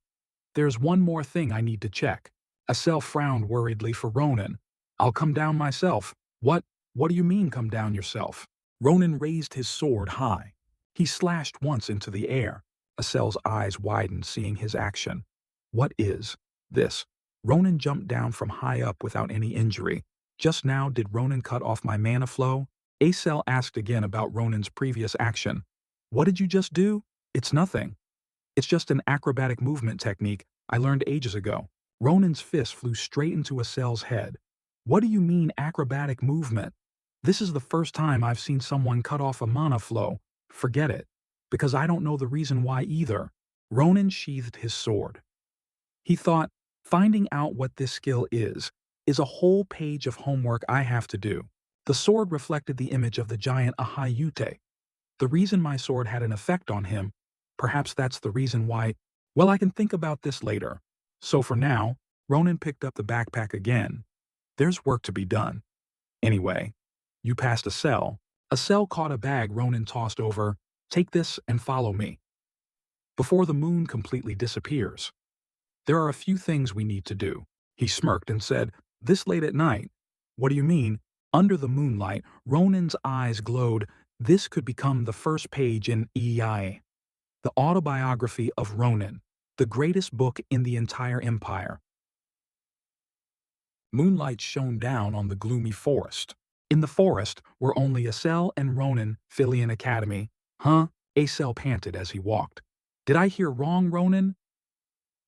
There's one more thing I need to check. Asel frowned worriedly for Ronan. I'll come down myself. What do you mean come down yourself? Ronan raised his sword high. He slashed once into the air. Asel's eyes widened, seeing his action. What is this? Ronan jumped down from high up without any injury. Just now, did Ronan cut off my mana flow? Asel asked again about Ronan's previous action. What did you just do? It's nothing. It's just an acrobatic movement technique I learned ages ago. Ronan's fist flew straight into Asel's head. What do you mean acrobatic movement? This is the first time I've seen someone cut off a mana flow. Forget it, because I don't know the reason why either. Ronan sheathed his sword. He thought, finding out what this skill is a whole page of homework I have to do. The sword reflected the image of the giant Ahayute. The reason my sword had an effect on him, perhaps that's the reason why. Well, I can think about this later. So for now, Ronan picked up the backpack again. There's work to be done. Anyway, you passed Asel. Asel caught a bag Ronan tossed over. Take this and follow me. Before the moon completely disappears. There are a few things we need to do. He smirked and said, This late at night? What do you mean? Under the moonlight, Ronan's eyes glowed. This could become the first page in EI, the autobiography of Ronan, the greatest book in the entire empire. Moonlight shone down on the gloomy forest. In the forest were only Asel and Ronan, Filian Academy. Huh? Asel panted as he walked. Did I hear wrong, Ronan?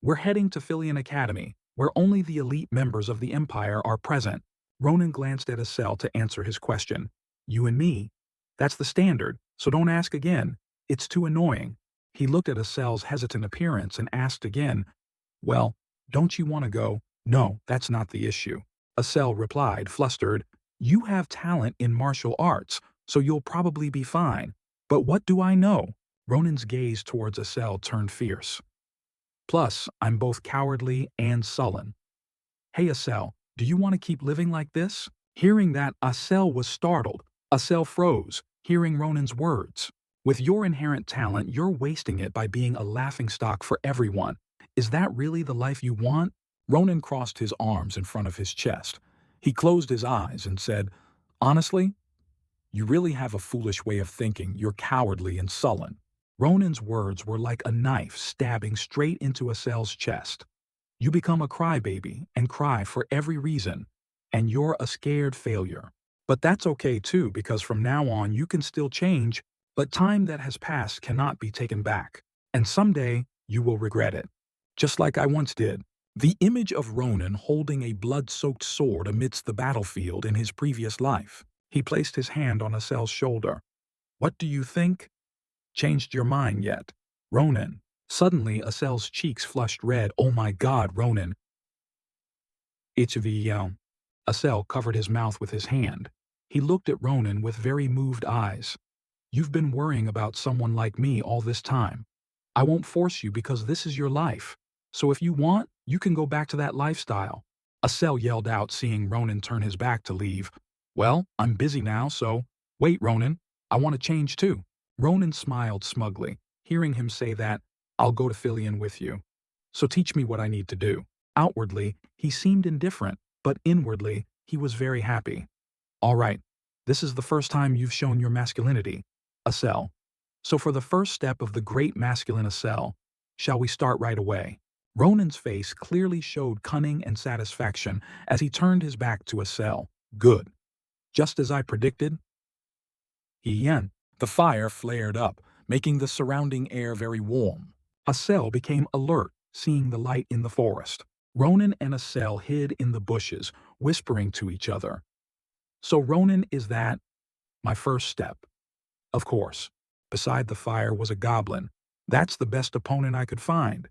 We're heading to Filian Academy, where only the elite members of the Empire are present. Ronan glanced at Asel to answer his question. You and me? That's the standard, so don't ask again. It's too annoying. He looked at Asel's hesitant appearance and asked again, Well, don't you want to go? No, that's not the issue. Asel replied, flustered. You have talent in martial arts, so you'll probably be fine. But what do I know? Ronan's gaze towards Asel turned fierce. Plus, I'm both cowardly and sullen. Hey Asel, do you want to keep living like this? Hearing that, Asel was startled. Asel froze. hearing Ronan's words. With your inherent talent, you're wasting it by being a laughingstock for everyone. Is that really the life you want? Ronan crossed his arms in front of his chest. He closed his eyes and said, "Honestly, you really have a foolish way of thinking. You're cowardly and sullen." Ronan's words were like a knife stabbing straight into Asel's chest. You become a crybaby and cry for every reason, and you're a scared failure. But that's okay too, because from now on you can still change, but time that has passed cannot be taken back. And someday you will regret it. Just like I once did. The image of Ronan holding a blood-soaked sword amidst the battlefield in his previous life. He placed his hand on Asel's shoulder. "What do you think? Changed your mind yet?" Ronan. Suddenly, Asel's cheeks flushed red. "Oh my God, Ronan." Each of the Asel covered his mouth with his hand. He looked at Ronan with very moved eyes. "You've been worrying about someone like me all this time. I won't force you because this is your life. So if you want, you can go back to that lifestyle." Asel yelled out, seeing Ronan turn his back to leave. "Well, I'm busy now, so—" "Wait, Ronan. I want to change too." Ronan smiled smugly, hearing him say that. "I'll go to Filion with you. So teach me what I need to do." Outwardly, he seemed indifferent, but inwardly, he was very happy. "All right, this is the first time you've shown your masculinity, Asel. So for the first step of the great masculine Asel, shall we start right away?" Ronan's face clearly showed cunning and satisfaction as he turned his back to Asel. "Good. Just as I predicted." The fire flared up, making the surrounding air very warm. Asel became alert, seeing the light in the forest. Ronan and Asel hid in the bushes, whispering to each other. "So Ronan, is that my first step?" "Of course." Beside the fire was a goblin. "That's the best opponent I could find.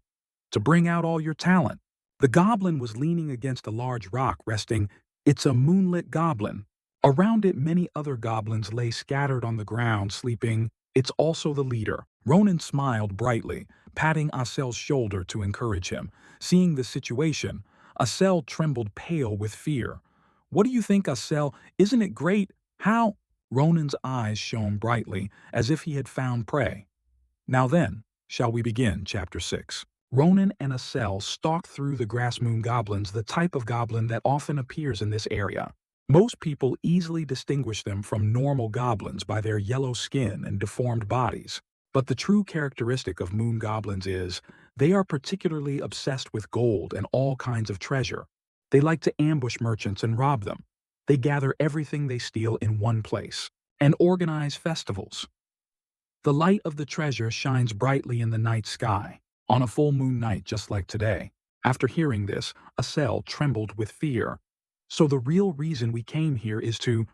To bring out all your talent." The goblin was leaning against a large rock, resting. It's a moonlit goblin. Around it, many other goblins lay scattered on the ground, sleeping. It's also the leader. Ronan smiled brightly, patting Asel's shoulder to encourage him. Seeing the situation, Asel trembled pale with fear. "What do you think, Asel? Isn't it great? How?" Ronan's eyes shone brightly, as if he had found prey. "Now then, shall we begin?" Chapter 6. Ronan and Asel stalked through the grass moon goblins, the type of goblin that often appears in this area. Most people easily distinguish them from normal goblins by their yellow skin and deformed bodies. But the true characteristic of moon goblins is they are particularly obsessed with gold and all kinds of treasure. They like to ambush merchants and rob them. They gather everything they steal in one place and organize festivals. The light of the treasure shines brightly in the night sky, on a full moon night just like today. After hearing this, Asel trembled with fear. "So the real reason we came here is to—"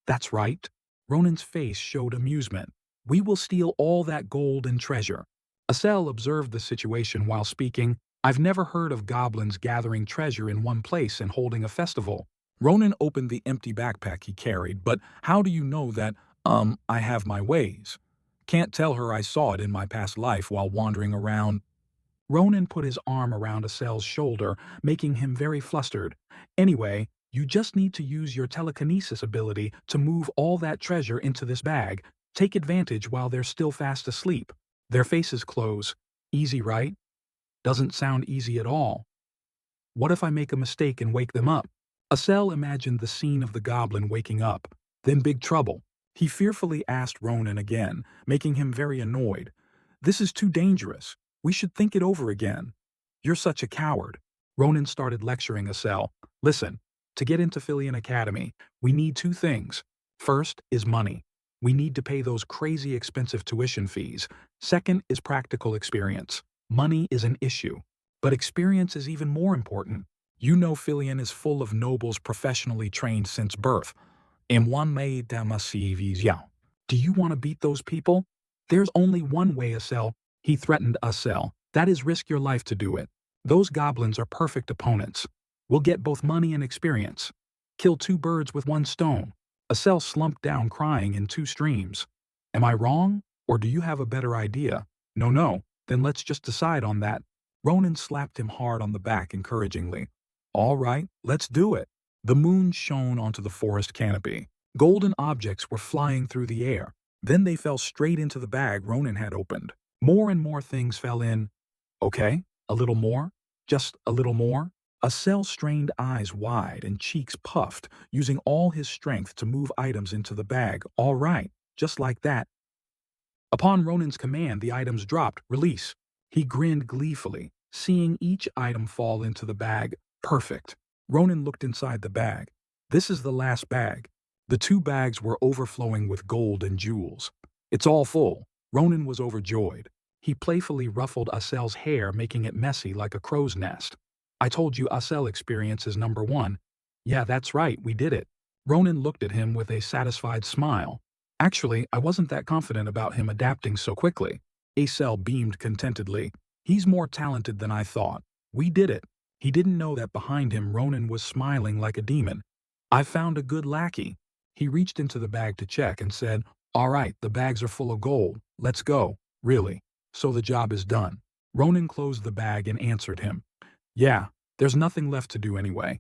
"That's right." Ronan's face showed amusement. "We will steal all that gold and treasure." Asel observed the situation while speaking. "I've never heard of goblins gathering treasure in one place and holding a festival." Ronan opened the empty backpack he carried. "But how do you know that, I have my ways? Can't tell her I saw it in my past life while wandering around." Ronan put his arm around Asel's shoulder, making him very flustered. "Anyway, you just need to use your telekinesis ability to move all that treasure into this bag. Take advantage while they're still fast asleep. Their faces close. Easy, right?" "Doesn't sound easy at all." "What if I make a mistake and wake them up?" Asel imagined the scene of the goblin waking up. Then big trouble. He fearfully asked Ronan again, making him very annoyed. "This is too dangerous. We should think it over again." "You're such a coward." Ronan started lecturing Asel. "Listen, to get into Filion Academy, we need two things. First is money. We need to pay those crazy expensive tuition fees. Second is practical experience. Money is an issue, but experience is even more important. You know Filion is full of nobles professionally trained since birth. And one made damasivis. Do you want to beat those people? There's only one way, Asel." He threatened Asel. "That is risk your life to do it. Those goblins are perfect opponents. We'll get both money and experience. Kill two birds with one stone." Asel slumped down crying in two streams. "Am I wrong? Or do you have a better idea?" No, then let's just decide on that." Ronan slapped him hard on the back encouragingly. "All right, let's do it." The moon shone onto the forest canopy. Golden objects were flying through the air. Then they fell straight into the bag Ronan had opened. More and more things fell in. Okay, a little more? Just a little more? Acel strained eyes wide and cheeks puffed, using all his strength to move items into the bag. All right, just like that. Upon Ronan's command, the items dropped. Release. He grinned gleefully, seeing each item fall into the bag. Perfect. Ronan looked inside the bag. This is the last bag. The two bags were overflowing with gold and jewels. It's all full. Ronan was overjoyed. He playfully ruffled Acel's hair, making it messy like a crow's nest. I told you Acel experience is number one. Yeah, that's right, we did it. Ronan looked at him with a satisfied smile. Actually, I wasn't that confident about him adapting so quickly. Acel beamed contentedly. He's more talented than I thought. We did it. He didn't know that behind him Ronan was smiling like a demon. I found a good lackey. He reached into the bag to check and said, all right, the bags are full of gold. Let's go. Really? So the job is done. Ronan closed the bag and answered him. Yeah, there's nothing left to do anyway.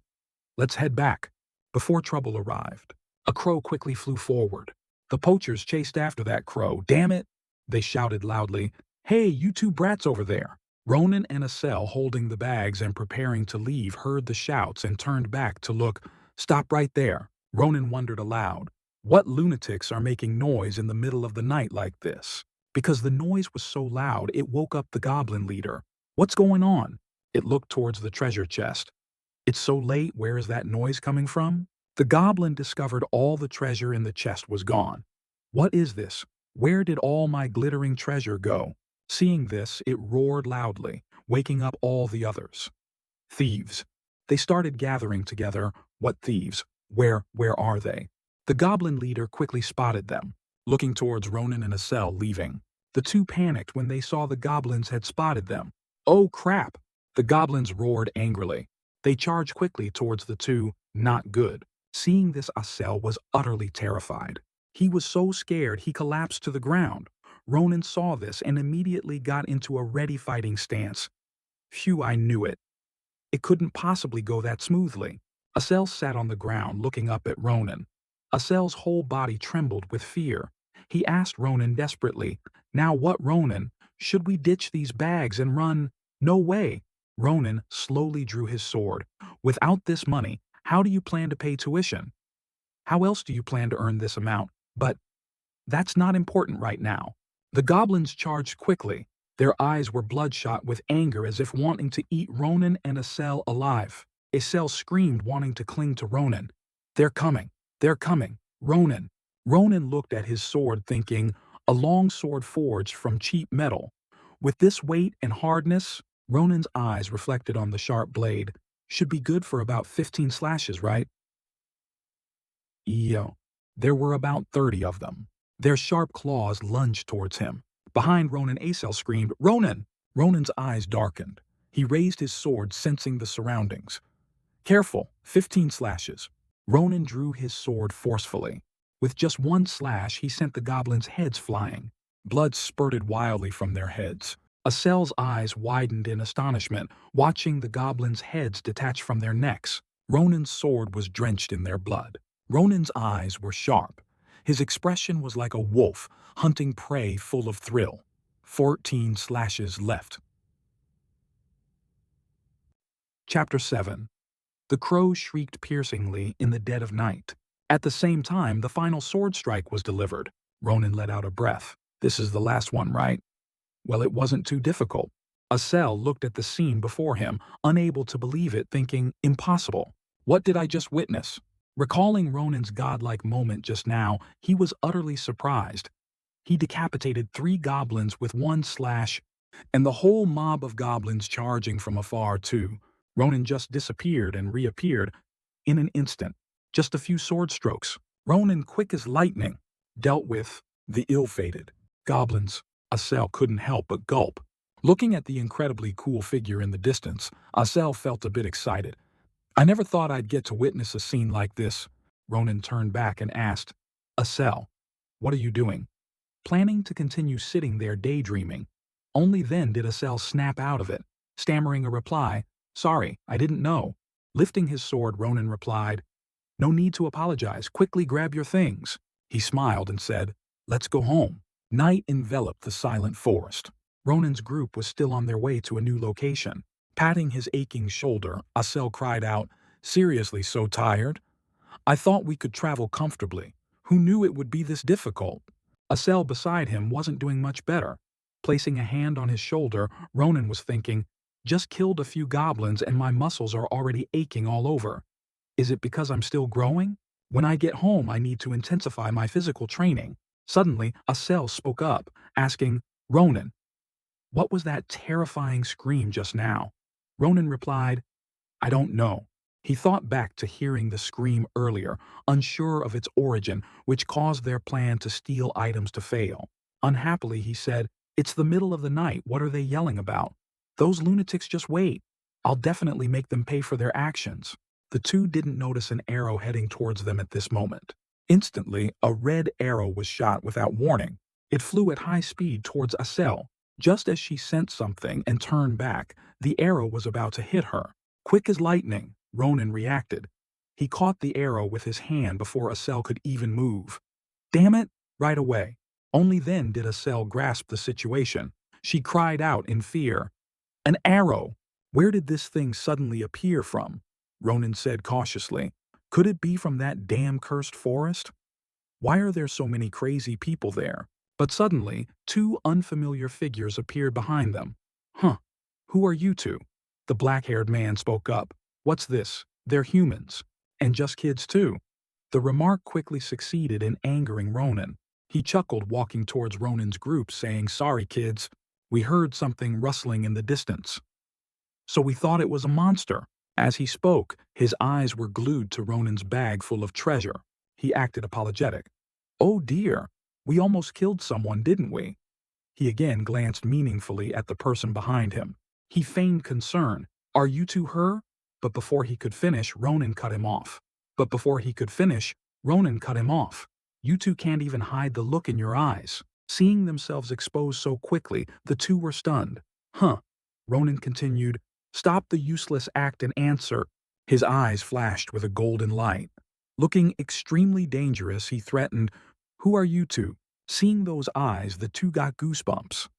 Let's head back. Before trouble arrived, a crow quickly flew forward. The poachers chased after that crow. Damn it! They shouted loudly. Hey, you two brats over there! Ronan and Acel, holding the bags and preparing to leave, heard the shouts and turned back to look. Stop right there. Ronan wondered aloud. What lunatics are making noise in the middle of the night like this? Because the noise was so loud, it woke up the goblin leader. What's going on? It looked towards the treasure chest. It's so late, where is that noise coming from? The goblin discovered all the treasure in the chest was gone. What is this? Where did all my glittering treasure go? Seeing this, it roared loudly, waking up all the others. Thieves. They started gathering together. What thieves? Where are they? The goblin leader quickly spotted them, looking towards Ronan and Acel leaving. The two panicked when they saw the goblins had spotted them. Oh crap! The goblins roared angrily. They charged quickly towards the two. Not good. Seeing this, Acel was utterly terrified. He was so scared he collapsed to the ground. Ronan saw this and immediately got into a ready fighting stance. Phew, I knew it. It couldn't possibly go that smoothly. Acel sat on the ground looking up at Ronan. Acel's whole body trembled with fear. He asked Ronan desperately, Now what, Ronan? Should we ditch these bags and run? No way. Ronan slowly drew his sword. Without this money, how do you plan to pay tuition? How else do you plan to earn this amount? But that's not important right now. The goblins charged quickly. Their eyes were bloodshot with anger as if wanting to eat Ronan and Acel alive. Acel screamed, wanting to cling to Ronan. They're coming. They're coming. Ronan. Ronan looked at his sword thinking, a long sword forged from cheap metal. With this weight and hardness, Ronan's eyes reflected on the sharp blade. Should be good for about 15 slashes, right? There were about 30 of them. Their sharp claws lunged towards him. Behind Ronan, Acel screamed, Ronan! Ronan's eyes darkened. He raised his sword, sensing the surroundings. Careful, 15 slashes. Ronan drew his sword forcefully. With just one slash, he sent the goblins' heads flying. Blood spurted wildly from their heads. Acel's eyes widened in astonishment, watching the goblins' heads detach from their necks. Ronan's sword was drenched in their blood. Ronan's eyes were sharp. His expression was like a wolf hunting prey full of thrill. 14 slashes left. Chapter 7. The crow shrieked piercingly in the dead of night. At the same time, the final sword strike was delivered. Ronan let out a breath. This is the last one, right? Well, it wasn't too difficult. Acel looked at the scene before him, unable to believe it, thinking, impossible. What did I just witness? Recalling Ronan's godlike moment just now, he was utterly surprised. He decapitated 3 goblins with one slash, and the whole mob of goblins charging from afar too. Ronan just disappeared and reappeared in an instant. Just a few sword strokes. Ronan, quick as lightning, dealt with the ill-fated goblins. Acel couldn't help but gulp. Looking at the incredibly cool figure in the distance, Acel felt a bit excited. I never thought I'd get to witness a scene like this. Ronan turned back and asked, Acel, what are you doing? Planning to continue sitting there daydreaming. Only then did Acel snap out of it, stammering a reply, Sorry, I didn't know. Lifting his sword, Ronan replied, No need to apologize. Quickly grab your things. He smiled and said, Let's go home. Night enveloped the silent forest. Ronan's group was still on their way to a new location. Patting his aching shoulder, Asel cried out, "Seriously so tired? I thought we could travel comfortably. Who knew it would be this difficult?" Asel beside him wasn't doing much better. Placing a hand on his shoulder, Ronan was thinking, "Just killed a few goblins and my muscles are already aching all over. Is it because I'm still growing? When I get home, I need to intensify my physical training." Suddenly, Asel spoke up, asking, "Ronan, what was that terrifying scream just now?" Ronan replied, "I don't know." He thought back to hearing the scream earlier, unsure of its origin, which caused their plan to steal items to fail. Unhappily, he said, "It's the middle of the night. What are they yelling about? Those lunatics just wait. I'll definitely make them pay for their actions." The two didn't notice an arrow heading towards them at this moment. Instantly, a red arrow was shot without warning. It flew at high speed towards Asel. Just as she sensed something and turned back, the arrow was about to hit her. Quick as lightning, Ronan reacted. He caught the arrow with his hand before Asel could even move. "Damn it!" Right away. Only then did Asel grasp the situation. She cried out in fear. "An arrow! Where did this thing suddenly appear from?" Ronan said cautiously. "Could it be from that damn cursed forest? Why are there so many crazy people there?" But suddenly, two unfamiliar figures appeared behind them. "Huh, who are you two?" The black-haired man spoke up. "What's this? They're humans. And just kids too." The remark quickly succeeded in angering Ronan. He chuckled, walking towards Ronan's group, saying, "Sorry, kids. We heard something rustling in the distance, so we thought it was a monster." As he spoke, his eyes were glued to Ronan's bag full of treasure. He acted apologetic. "Oh dear, we almost killed someone, didn't we?" He again glanced meaningfully at the person behind him. He feigned concern. "Are you two her?" But before he could finish, Ronan cut him off. "You two can't even hide the look in your eyes." Seeing themselves exposed so quickly, the two were stunned. "Huh," Ronan continued. "Stop the useless act and answer." His eyes flashed with a golden light. Looking extremely dangerous, he threatened, "Who are you two?" Seeing those eyes, the two got goosebumps.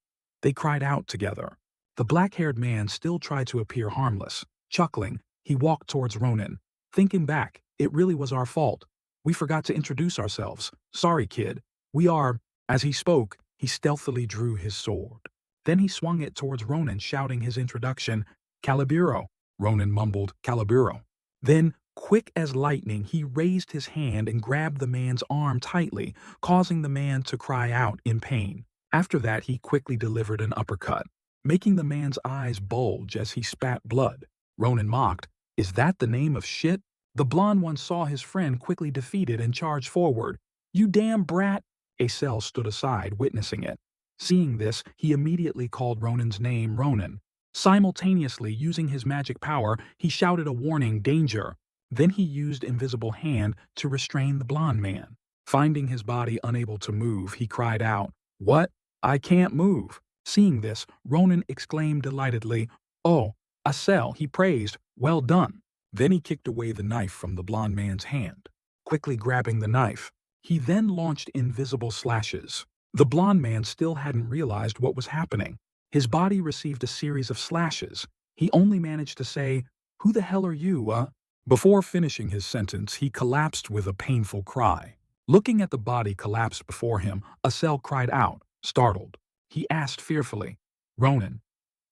They cried out together. The black-haired man still tried to appear harmless. Chuckling, he walked towards Ronan. Thinking back, "It really was our fault. We forgot to introduce ourselves. Sorry, kid. We are—" As he spoke, he stealthily drew his sword. Then he swung it towards Ronan, shouting his introduction, "Caliburo." Ronan mumbled, "Caliburo." Then, quick as lightning, he raised his hand and grabbed the man's arm tightly, causing the man to cry out in pain. After that, he quickly delivered an uppercut, making the man's eyes bulge as he spat blood. Ronan mocked, "Is that the name of shit?" The blond one saw his friend quickly defeated and charged forward. "You damn brat!" Asel stood aside, witnessing it. Seeing this, he immediately called Ronan's name Ronan. Simultaneously, using his magic power, he shouted a warning, "Danger!" Then he used Invisible Hand to restrain the blond man. Finding his body unable to move, he cried out, "What? I can't move." Seeing this, Ronan exclaimed delightedly, "Oh, Asel," he praised, "well done." Then he kicked away the knife from the blond man's hand. Quickly grabbing the knife, he then launched invisible slashes. The blond man still hadn't realized what was happening. His body received a series of slashes. He only managed to say, "Who the hell are you?" Before finishing his sentence, he collapsed with a painful cry. Looking at the body collapsed before him, Asel cried out, startled. He asked fearfully, "Ronan,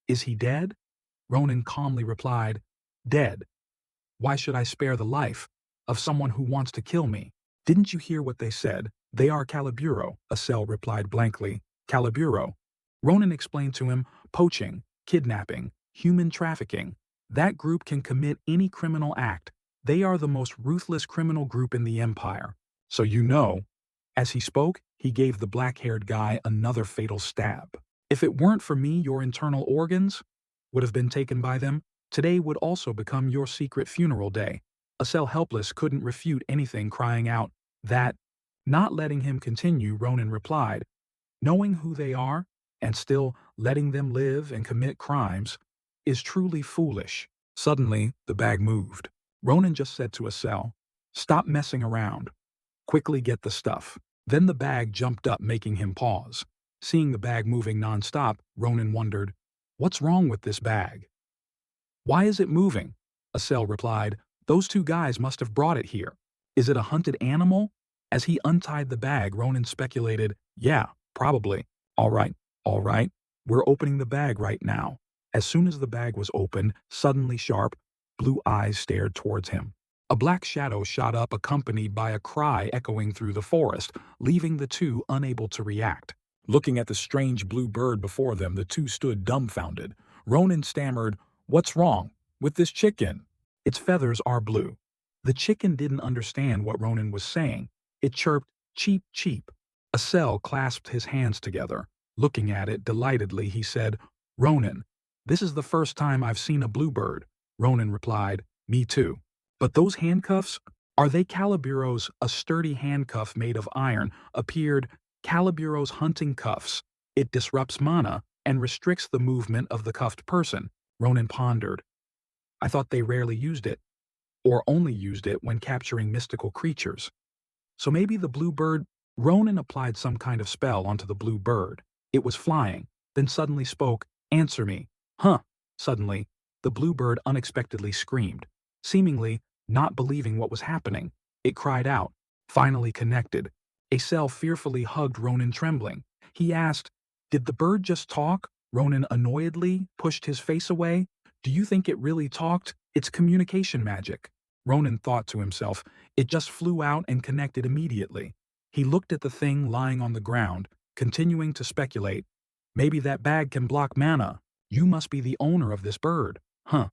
is he dead?" Ronan calmly replied, "Dead. Why should I spare the life of someone who wants to kill me?" "Didn't you hear what they said? They are Caliburo," Asel replied blankly. "Caliburo." Ronan explained to him, "Poaching, kidnapping, human trafficking. That group can commit any criminal act. They are the most ruthless criminal group in the Empire. So you know." As he spoke, he gave the black-haired guy another fatal stab. "If it weren't for me, your internal organs would have been taken by them. Today would also become your secret funeral day." Asel, helpless, couldn't refute anything, crying out that, not letting him continue, Ronan replied, "Knowing who they are and still letting them live and commit crimes is truly foolish." Suddenly, the bag moved. Ronan just said to Asel, "Stop messing around. Quickly get the stuff." Then the bag jumped up, making him pause. Seeing the bag moving nonstop, Ronan wondered, "What's wrong with this bag? Why is it moving?" Asel replied, "Those two guys must have brought it here. Is it a hunted animal?" As he untied the bag, Ronan speculated, "Yeah, probably. All right, we're opening the bag right now." As soon as the bag was opened, suddenly sharp, blue eyes stared towards him. A black shadow shot up, accompanied by a cry echoing through the forest, leaving the two unable to react. Looking at the strange blue bird before them, the two stood dumbfounded. Ronan stammered, "What's wrong with this chicken? Its feathers are blue." The chicken didn't understand what Ronan was saying. It chirped, "Cheep, cheep." Asel clasped his hands together. Looking at it delightedly, he said, "Ronan, this is the first time I've seen a bluebird." Ronan replied, "Me too." "But those handcuffs, are they Caliburo's?" A sturdy handcuff made of iron appeared. "Caliburo's hunting cuffs. It disrupts mana and restricts the movement of the cuffed person." Ronan pondered. "I thought they rarely used it, or only used it when capturing mystical creatures. So maybe the blue bird—" Ronan applied some kind of spell onto the blue bird. It was flying, then suddenly spoke, "Answer me." "Huh." Suddenly, the blue bird unexpectedly screamed. Seemingly not believing what was happening, it cried out, finally connected. Asel fearfully hugged Ronan, trembling. He asked, "Did the bird just talk?" Ronan annoyedly pushed his face away. "Do you think it really talked? It's communication magic." Ronan thought to himself, "It just flew out and connected immediately." He looked at the thing lying on the ground, continuing to speculate. "Maybe that bag can block mana. You must be the owner of this bird, huh?"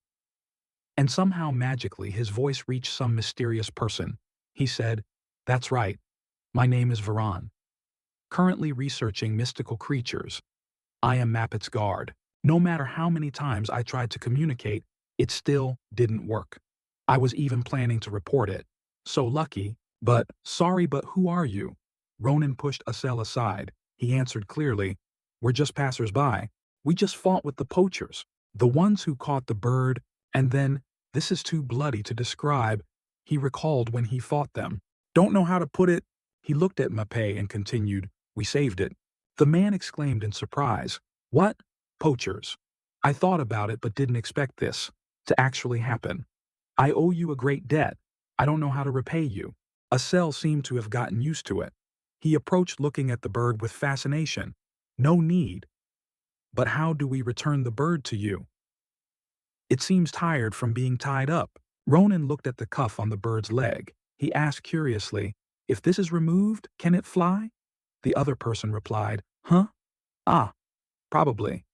And somehow magically his voice reached some mysterious person. He said, "That's right. My name is Varan. Currently researching mystical creatures. I am Mappet's guard. No matter how many times I tried to communicate, it still didn't work. I was even planning to report it. So lucky, but sorry, but who are you?" Ronan pushed Asel aside. He answered clearly, "We're just passers-by. We just fought with the poachers, the ones who caught the bird, and then, this is too bloody to describe." He recalled when he fought them. "Don't know how to put it." He looked at Mappet and continued, "We saved it." The man exclaimed in surprise, "What? Poachers? I thought about it but didn't expect this to actually happen. I owe you a great debt. I don't know how to repay you." Asel seemed to have gotten used to it. He approached, looking at the bird with fascination. "No need. But how do we return the bird to you? It seems tired from being tied up." Ronan looked at the cuff on the bird's leg. He asked curiously, "If this is removed, can it fly?" The other person replied, "Huh? Ah, probably.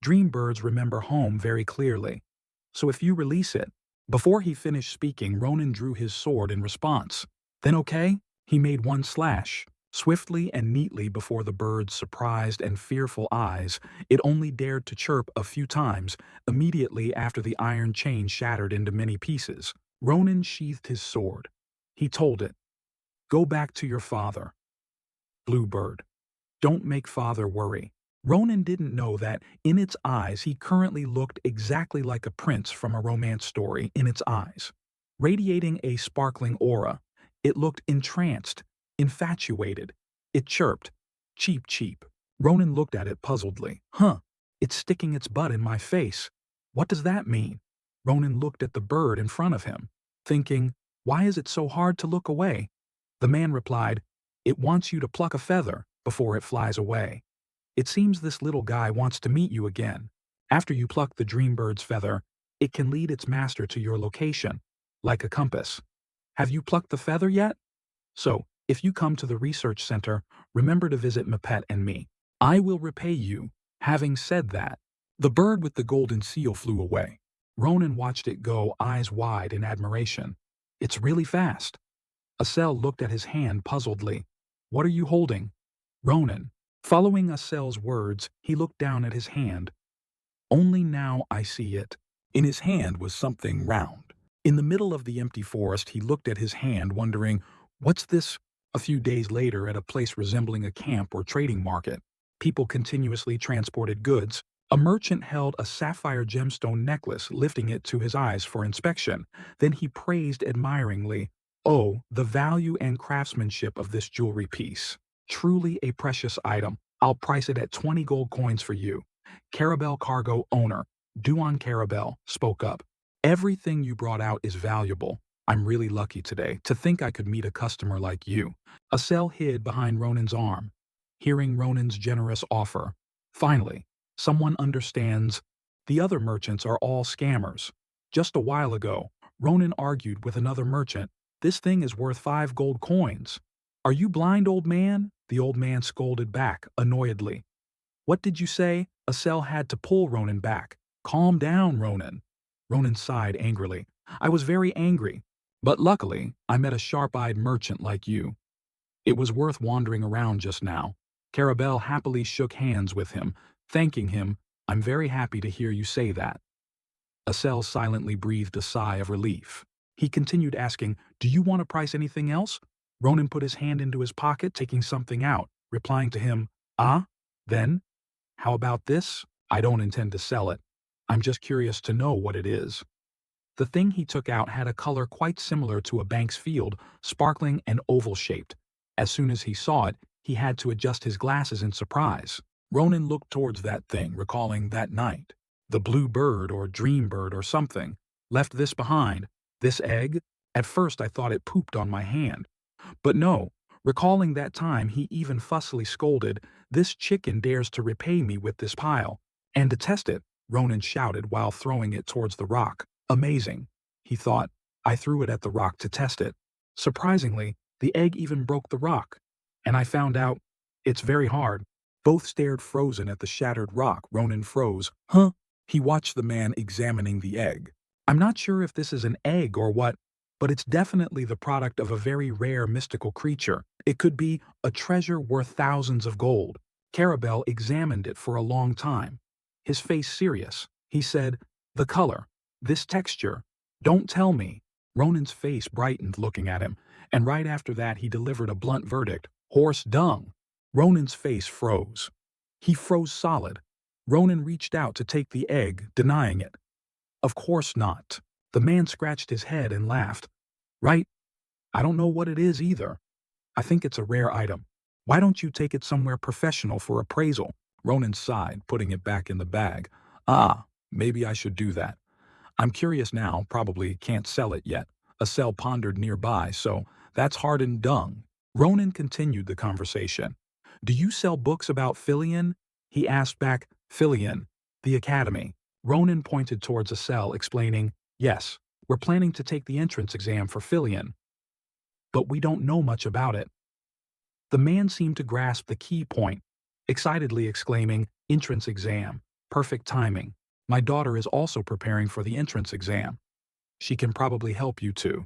Dream birds remember home very clearly. So if you release it." Before he finished speaking, Ronan drew his sword in response. "Then okay?" He made one slash, swiftly and neatly before the bird's surprised and fearful eyes. It only dared to chirp a few times, immediately after the iron chain shattered into many pieces. Ronan sheathed his sword. He told it, "Go back to your father, Bluebird. Don't make father worry." Ronan didn't know that, in its eyes, he currently looked exactly like a prince from a romance story. In its eyes, radiating a sparkling aura, it looked entranced, infatuated. It chirped, "Cheep, cheep." Ronan looked at it puzzledly. "Huh, it's sticking its butt in my face. What does that mean?" Ronan looked at the bird in front of him, thinking, "Why is it so hard to look away?" The man replied, "It wants you to pluck a feather before it flies away. It seems this little guy wants to meet you again. After you pluck the dream bird's feather, it can lead its master to your location, like a compass. Have you plucked the feather yet? So, if you come to the research center, remember to visit Mappet and me. I will repay you." Having said that, the bird with the golden seal flew away. Ronan watched it go, eyes wide in admiration. "It's really fast." Asel looked at his hand puzzledly. "What are you holding?" Ronan. Following Asel's words, he looked down at his hand. "Only now I see it." In his hand was something round. In the middle of the empty forest, he looked at his hand, wondering, "What's this?" A few days later, at a place resembling a camp or trading market, people continuously transported goods. A merchant held a sapphire gemstone necklace, lifting it to his eyes for inspection. Then he praised admiringly, Oh, the value and craftsmanship of this jewelry piece. Truly a precious item. I'll price it at 20 gold coins for you. Carabel Cargo owner, Duan Carabel, spoke up. Everything you brought out is valuable. I'm really lucky today to think I could meet a customer like you. Acel hid behind Ronan's arm, hearing Ronan's generous offer. Finally, someone understands. The other merchants are all scammers. Just a while ago, Ronan argued with another merchant. This thing is worth 5 gold coins. Are you blind, old man? The old man scolded back, annoyedly. What did you say? Acel had to pull Ronan back. Calm down, Ronan. Ronan sighed angrily. I was very angry. But luckily, I met a sharp-eyed merchant like you. It was worth wandering around just now. Carabel happily shook hands with him, thanking him. I'm very happy to hear you say that. Acel silently breathed a sigh of relief. He continued asking, do you want to price anything else? Ronan put his hand into his pocket, taking something out, replying to him, ah, then? How about this? I don't intend to sell it. I'm just curious to know what it is. The thing he took out had a color quite similar to a bank's field, sparkling and oval-shaped. As soon as he saw it, he had to adjust his glasses in surprise. Ronan looked towards that thing, recalling that night. The blue bird or dream bird or something. Left this behind. This egg? At first I thought it pooped on my hand. But no, recalling that time he even fussily scolded, this chicken dares to repay me with this pile. And to test it, Ronan shouted while throwing it towards the rock. Amazing, he thought. I threw it at the rock to test it. Surprisingly, the egg even broke the rock. And I found out, it's very hard. Both stared frozen at the shattered rock. Ronan froze. Huh? He watched the man examining the egg. I'm not sure if this is an egg or what, but it's definitely the product of a very rare mystical creature. It could be a treasure worth thousands of gold. Carabel examined it for a long time. His face serious. He said, the color, this texture, don't tell me. Ronan's face brightened looking at him, and right after that he delivered a blunt verdict, horse dung. Ronan's face froze. He froze solid. Ronan reached out to take the egg, denying it. Of course not. The man scratched his head and laughed. Right? I don't know what it is either. I think it's a rare item. Why don't you take it somewhere professional for appraisal? Ronan sighed, putting it back in the bag. Ah, maybe I should do that. I'm curious now, probably can't sell it yet. Acel pondered nearby, so that's hardened dung. Ronan continued the conversation. Do you sell books about Filion? He asked back. Filion, the academy. Ronan pointed towards Acel, explaining, yes, we're planning to take the entrance exam for Filion. But we don't know much about it. The man seemed to grasp the key point, excitedly exclaiming, entrance exam, perfect timing. My daughter is also preparing for the entrance exam. She can probably help you too.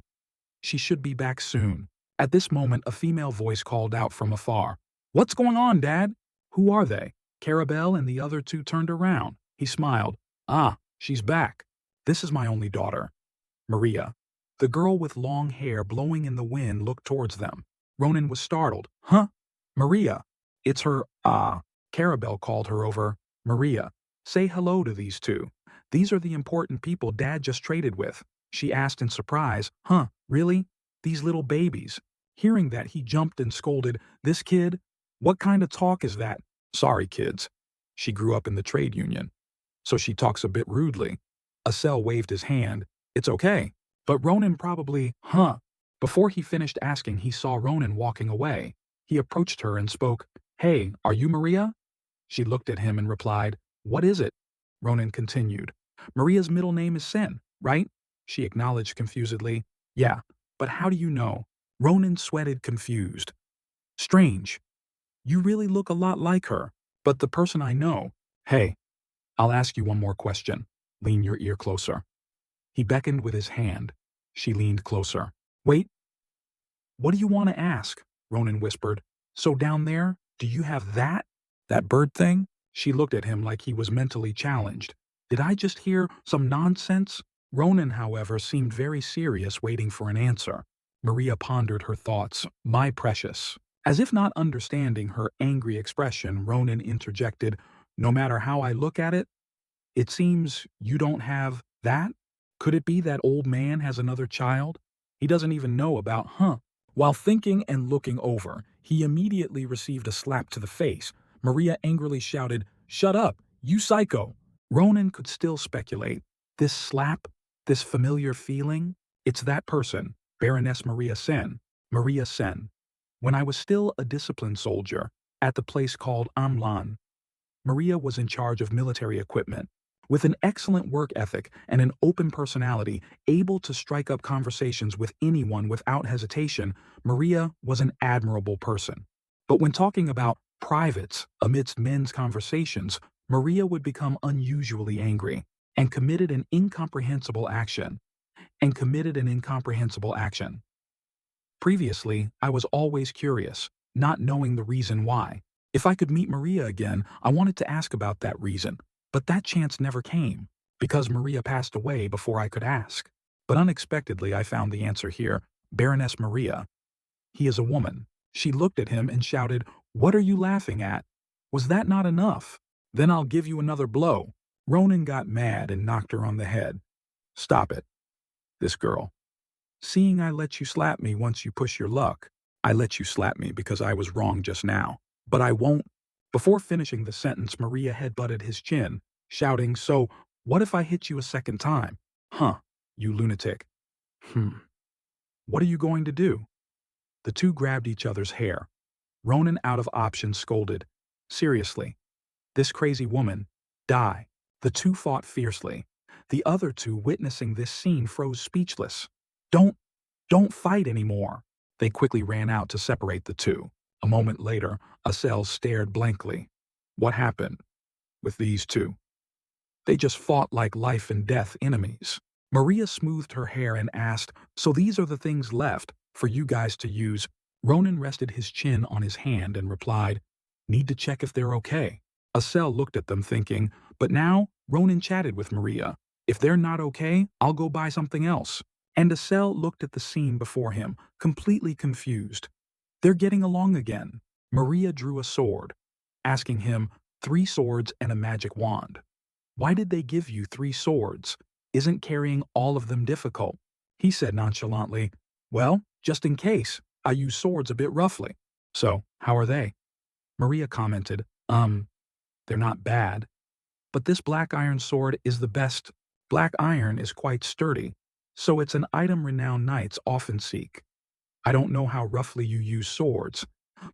She should be back soon. At this moment, a female voice called out from afar. What's going on, Dad? Who are they? Carabel and the other two turned around. He smiled. Ah, she's back. This is my only daughter, Maria. The girl with long hair blowing in the wind looked towards them. Ronan was startled. Huh? Maria. It's her, Carabel called her over. Maria, say hello to these two. These are the important people Dad just traded with. She asked in surprise. Huh, really? These little babies. Hearing that, he jumped and scolded, this kid? What kind of talk is that? Sorry, kids. She grew up in the trade union, so she talks a bit rudely. Acel waved his hand. It's okay. But Ronan probably, huh? Before he finished asking, he saw Ronan walking away. He approached her and spoke, Hey, are you Maria? She looked at him and replied, What is it? Ronan continued, Maria's middle name is Sen, right? She acknowledged confusedly, Yeah, but how do you know? Ronan sweated confused. Strange. You really look a lot like her, but the person I know. Hey, I'll ask you one more question. Lean your ear closer. He beckoned with his hand. She leaned closer. Wait. What do you want to ask? Ronan whispered. So down there, do you have that? That bird thing? She looked at him like he was mentally challenged. Did I just hear some nonsense? Ronan, however, seemed very serious, waiting for an answer. Maria pondered her thoughts. My precious. As if not understanding her angry expression, Ronan interjected, No matter how I look at it, it seems you don't have that? Could it be that old man has another child? He doesn't even know about, huh? While thinking and looking over, he immediately received a slap to the face. Maria angrily shouted, "Shut up, you psycho!" Ronan could still speculate. This slap? This familiar feeling? It's that person, Baroness Maria Sen. Maria Sen. When I was still a disciplined soldier, at the place called Amlan, Maria was in charge of military equipment. With an excellent work ethic and an open personality, able to strike up conversations with anyone without hesitation, Maria was an admirable person. But when talking about privates amidst men's conversations, Maria would become unusually angry and committed an incomprehensible action. Previously, I was always curious, not knowing the reason why. If I could meet Maria again, I wanted to ask about that reason, but that chance never came, because Maria passed away before I could ask. But unexpectedly, I found the answer here. Baroness Maria. He is a woman. She looked at him and shouted, "What are you laughing at? Was that not enough? Then I'll give you another blow." Ronan got mad and knocked her on the head. "Stop it, this girl. Seeing I let you slap me once you push your luck, I let you slap me because I was wrong just now. But I won't." Before finishing the sentence, Maria headbutted his chin, shouting, "So, what if I hit you a second time? Huh, you lunatic." What are you going to do?" The two grabbed each other's hair. Ronan, out of options, scolded, "Seriously, this crazy woman, die." The two fought fiercely. The other two, witnessing this scene, froze speechless. Don't fight anymore." They quickly ran out to separate the two. A moment later, Asel stared blankly. "What happened with these two?" "They just fought like life and death enemies." Maria smoothed her hair and asked, "So these are the things left for you guys to use?" Ronan rested his chin on his hand and replied, "Need to check if they're okay." Asel looked at them thinking, but now Ronan chatted with Maria. "If they're not okay, I'll go buy something else." And Asel looked at the scene before him, completely confused. They're getting along again. Maria drew a sword, asking him, 3 swords and a magic wand. "Why did they give you 3 swords? Isn't carrying all of them difficult?" He said nonchalantly, "Well, just in case, I use swords a bit roughly." "So, how are they?" Maria commented, they're not bad. But this black iron sword is the best. Black iron is quite sturdy, so it's an item renowned knights often seek. I don't know how roughly you use swords,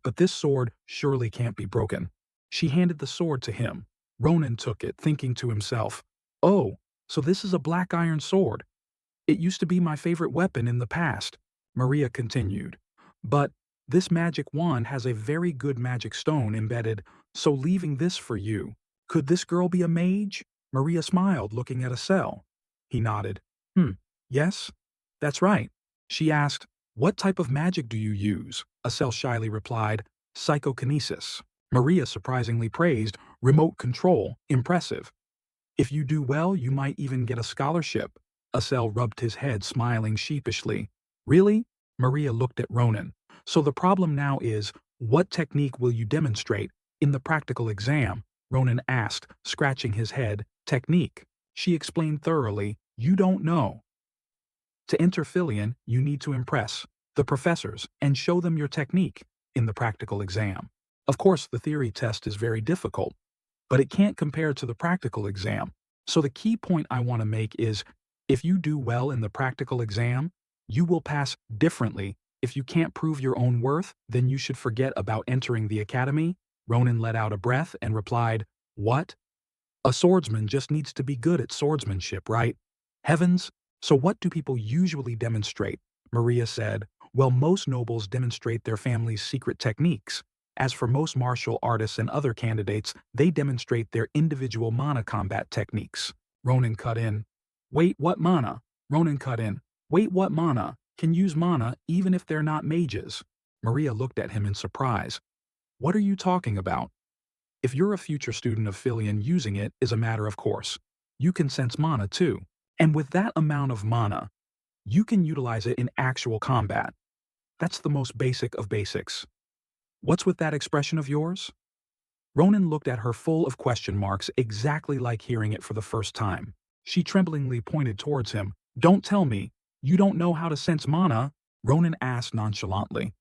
but this sword surely can't be broken." She handed the sword to him. Ronan took it, thinking to himself, "Oh, so this is a black iron sword. It used to be my favorite weapon in the past." Maria continued, "But this magic wand has a very good magic stone embedded, so leaving this for you. Could this girl be a mage?" Maria smiled, looking at Asel. He nodded. Yes, that's right." She asked, "What type of magic do you use?" Asel shyly replied, "Psychokinesis." Maria surprisingly praised, "Remote control, impressive. If you do well, you might even get a scholarship." Asel rubbed his head, smiling sheepishly. "Really?" Maria looked at Ronan. "So the problem now is, what technique will you demonstrate in the practical exam?" Ronan asked, scratching his head. "Technique?" She explained thoroughly, "You don't know. To enter Filion, you need to impress the professors and show them your technique in the practical exam. Of course, the theory test is very difficult, but it can't compare to the practical exam. So the key point I want to make is, if you do well in the practical exam, you will pass differently. If you can't prove your own worth, then you should forget about entering the academy." Ronan let out a breath and replied, "What? A swordsman just needs to be good at swordsmanship, right? Heavens! So what do people usually demonstrate?" Maria said, "Well, most nobles demonstrate their family's secret techniques. As for most martial artists and other candidates, they demonstrate their individual mana combat techniques." Ronan cut in, "Wait, what mana?" Ronan cut in, "Wait, what mana? Can use mana even if they're not mages." Maria looked at him in surprise. "What are you talking about?" "If you're a future student of Filion, using it is a matter of course. You can sense mana too. And with that amount of mana, you can utilize it in actual combat. That's the most basic of basics. What's with that expression of yours?" Ronan looked at her full of question marks, exactly like hearing it for the first time. She tremblingly pointed towards him. "Don't tell me You don't know how to sense mana? Ronan asked nonchalantly.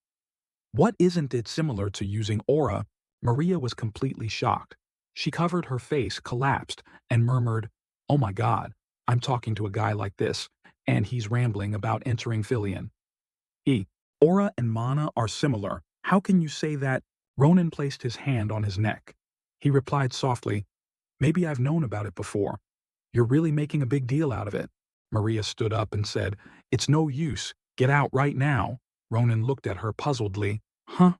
What isn't it similar to using aura? Maria was completely shocked. She covered her face, collapsed, and murmured, "Oh my God, I'm talking to a guy like this, and he's rambling about entering Filion." E. Aura and mana are similar. How can you say that? Ronan placed his hand on his neck. He replied softly, "Maybe I've known about it before. You're really making a big deal out of it." Maria stood up and said, "It's no use. Get out right now." Ronan looked at her puzzledly. Huh?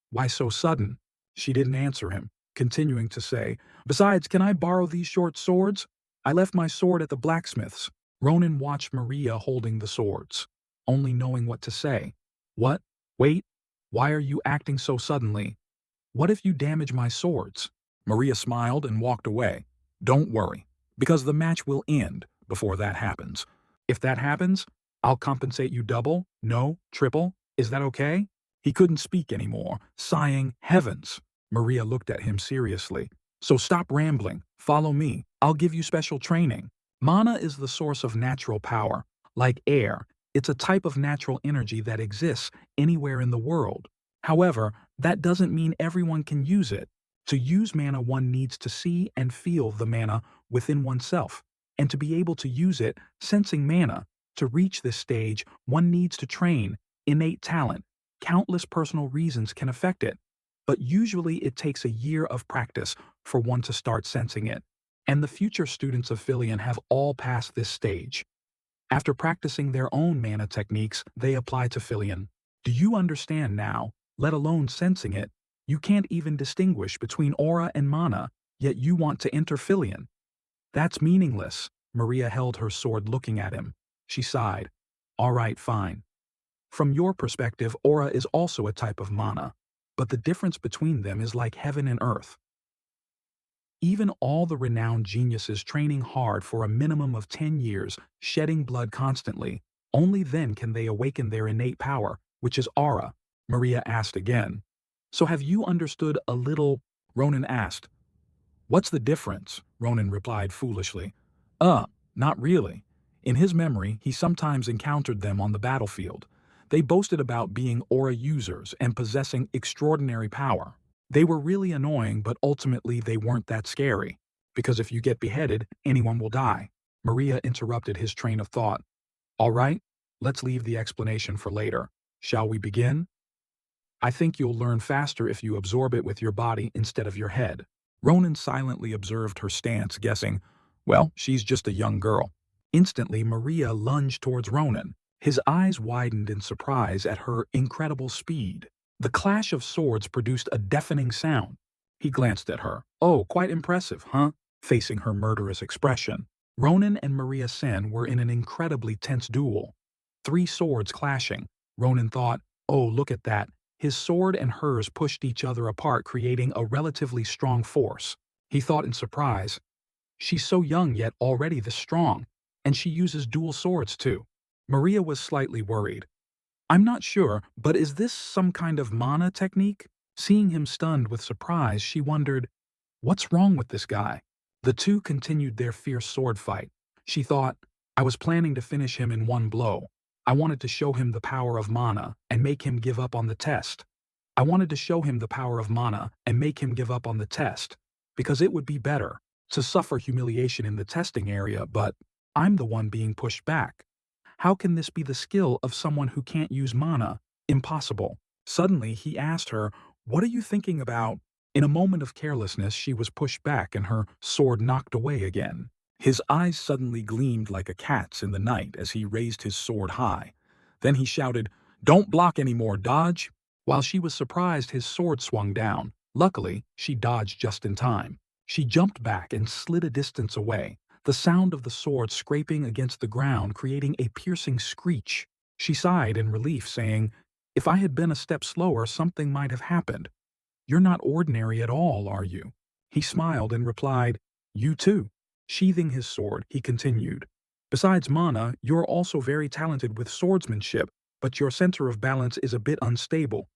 Why so sudden? She didn't answer him, continuing to say, "Besides, can I borrow these short swords? I left my sword at the blacksmith's." Ronan watched Maria holding the swords, only knowing what to say. What? Wait. Why are you acting so suddenly? What if you damage my swords? Maria smiled and walked away. Don't worry, because the match will end before that happens. If that happens, I'll compensate you double, no, triple. Is that okay? He couldn't speak anymore, sighing, "Heavens." Maria looked at him seriously. "So stop rambling. Follow me. I'll give you special training." Mana is the source of natural power. Like air, it's a type of natural energy that exists anywhere in the world. However, that doesn't mean everyone can use it. To use mana, one needs to see and feel the mana within oneself. And to be able to use it, sensing mana, to reach this stage, one needs to train, innate talent. Countless personal reasons can affect it, but usually it takes a year of practice for one to start sensing it. And the future students of Filion have all passed this stage. After practicing their own mana techniques, they apply to Filion. Do you understand now, let alone sensing it? You can't even distinguish between aura and mana, yet you want to enter Filion. That's meaningless. Maria held her sword looking at him. She sighed. All right, fine. From your perspective, aura is also a type of mana, but the difference between them is like heaven and earth. Even all the renowned geniuses training hard for a minimum of 10 years, shedding blood constantly, only then can they awaken their innate power, which is aura. Maria asked again. So have you understood a little? Ronan asked. What's the difference? Ronan replied foolishly. Not really. In his memory, he sometimes encountered them on the battlefield. They boasted about being aura users and possessing extraordinary power. They were really annoying, but ultimately they weren't that scary. Because if you get beheaded, anyone will die. Maria interrupted his train of thought. All right, let's leave the explanation for later. Shall we begin? I think you'll learn faster if you absorb it with your body instead of your head. Ronan silently observed her stance, guessing, well, she's just a young girl. Instantly, Maria lunged towards Ronan. His eyes widened in surprise at her incredible speed. The clash of swords produced a deafening sound. He glanced at her. Oh, quite impressive, huh? Facing her murderous expression. Ronan and Maria Sen were in an incredibly tense duel. 3 swords clashing. Ronan thought, oh, look at that. His sword and hers pushed each other apart, creating a relatively strong force. He thought in surprise, she's so young yet already this strong, and she uses dual swords too. Maria was slightly worried. I'm not sure, but is this some kind of mana technique? Seeing him stunned with surprise, she wondered, what's wrong with this guy? The two continued their fierce sword fight. She thought, I was planning to finish him in one blow. I wanted to show him the power of mana and make him give up on the test. Because it would be better to suffer humiliation in the testing area, but I'm the one being pushed back. How can this be the skill of someone who can't use mana? Impossible. Suddenly, he asked her, what are you thinking about? In a moment of carelessness, she was pushed back and her sword knocked away again. His eyes suddenly gleamed like a cat's in the night as he raised his sword high. Then he shouted, Don't block anymore, dodge! While she was surprised, his sword swung down. Luckily, she dodged just in time. She jumped back and slid a distance away, the sound of the sword scraping against the ground creating a piercing screech. She sighed in relief, saying, If I had been a step slower, something might have happened. You're not ordinary at all, are you? He smiled and replied, You too. Sheathing his sword, he continued, Besides mana, you're also very talented with swordsmanship, but your center of balance is a bit unstable.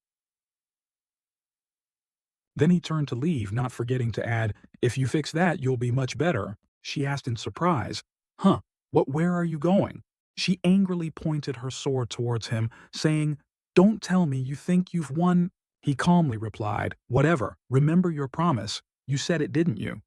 Then he turned to leave, not forgetting to add, If you fix that, you'll be much better. She asked in surprise, Where are you going? She angrily pointed her sword towards him, saying, "Don't tell me you think you've won." He calmly replied, "Whatever, remember your promise. You said it, didn't you?"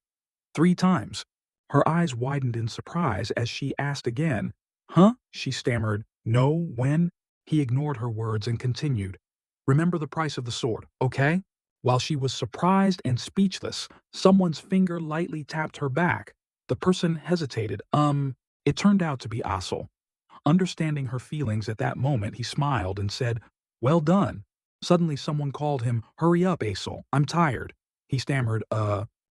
3 times. Her eyes widened in surprise as she asked again. "Huh?" she stammered. "No, when?" He ignored her words and continued. "Remember the price of the sword, okay?" While she was surprised and speechless, someone's finger lightly tapped her back. The person hesitated. It turned out to be Asel. Understanding her feelings at that moment, he smiled and said, "Well done." Suddenly someone called him, "Hurry up, Asel, I'm tired." He stammered,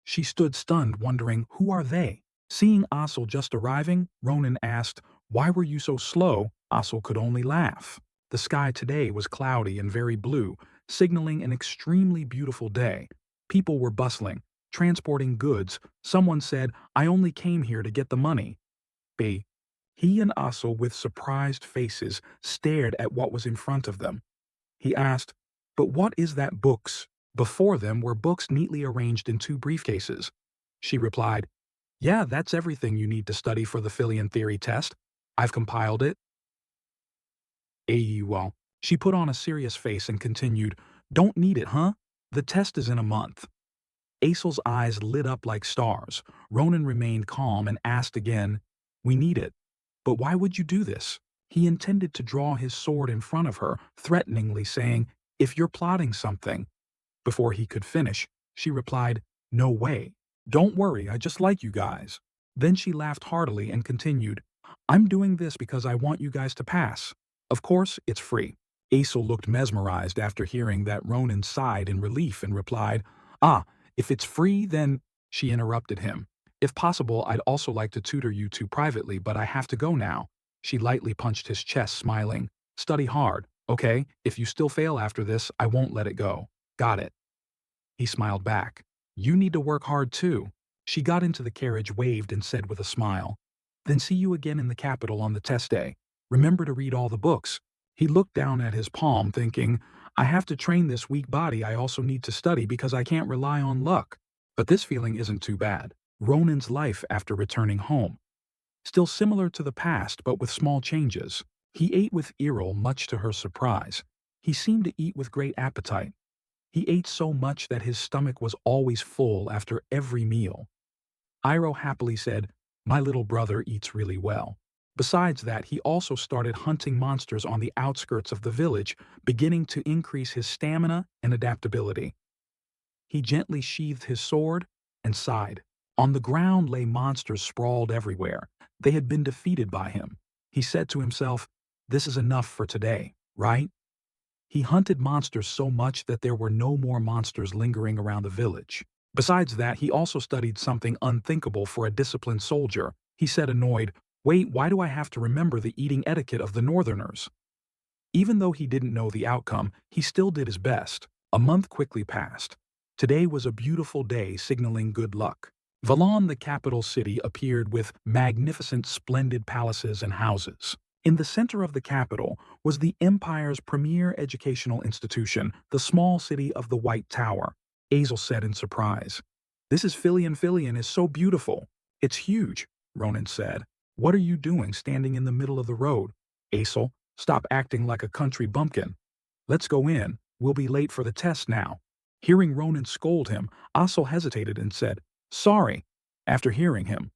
She stood stunned, wondering, who are they? Seeing Asel just arriving, Ronan asked, "Why were you so slow?" Asel could only laugh. The sky today was cloudy and very blue, signaling an extremely beautiful day. People were bustling, transporting goods. Someone said, "I only came here to get the money." B. He and Asel, with surprised faces, stared at what was in front of them. He asked, "But what is that books?" Before them were books neatly arranged in 2 briefcases. She replied, "Yeah, that's everything you need to study for the Philian theory test. I've compiled it." Well. She put on a serious face and continued, "Don't need it, huh? The test is in a month." Asel's eyes lit up like stars. Ronan remained calm and asked again, "We need it. But why would you do this?" He intended to draw his sword in front of her, threateningly saying, "If you're plotting something." Before he could finish, she replied, "No way. Don't worry, I just like you guys." Then she laughed heartily and continued, "I'm doing this because I want you guys to pass. Of course, it's free." Asel looked mesmerized after hearing that. Ronan sighed in relief and replied, "Ah, if it's free, then—" She interrupted him. "If possible, I'd also like to tutor you two privately, but I have to go now." She lightly punched his chest, smiling. "Study hard, okay? If you still fail after this, I won't let it go. Got it?" He smiled back. "You need to work hard too." She got into the carriage, waved, and said with a smile, "Then see you again in the capital on the test day. Remember to read all the books." He looked down at his palm, thinking, "I have to train this weak body. I also need to study because I can't rely on luck." But this feeling isn't too bad. Ronan's life after returning home. Still similar to the past, but with small changes. He ate with Errol, much to her surprise. He seemed to eat with great appetite. He ate so much that his stomach was always full after every meal. Iroh happily said, "My little brother eats really well." Besides that, he also started hunting monsters on the outskirts of the village, beginning to increase his stamina and adaptability. He gently sheathed his sword and sighed. On the ground lay monsters sprawled everywhere. They had been defeated by him. He said to himself, "This is enough for today, right?" He hunted monsters so much that there were no more monsters lingering around the village. Besides that, he also studied something unthinkable for a disciplined soldier. He said, annoyed, "Wait, why do I have to remember the eating etiquette of the Northerners?" Even though he didn't know the outcome, he still did his best. A month quickly passed. Today was a beautiful day, signaling good luck. Valon, the capital city, appeared with magnificent, splendid palaces and houses. In the center of the capital was the Empire's premier educational institution, the small city of the White Tower. Azel said in surprise, "This is Filian. Filian is so beautiful." "It's huge," Ronan said. "What are you doing standing in the middle of the road?" "Azel, stop acting like a country bumpkin. Let's go in. We'll be late for the test now." Hearing Ronan scold him, Azel hesitated and said, "Sorry." After hearing him,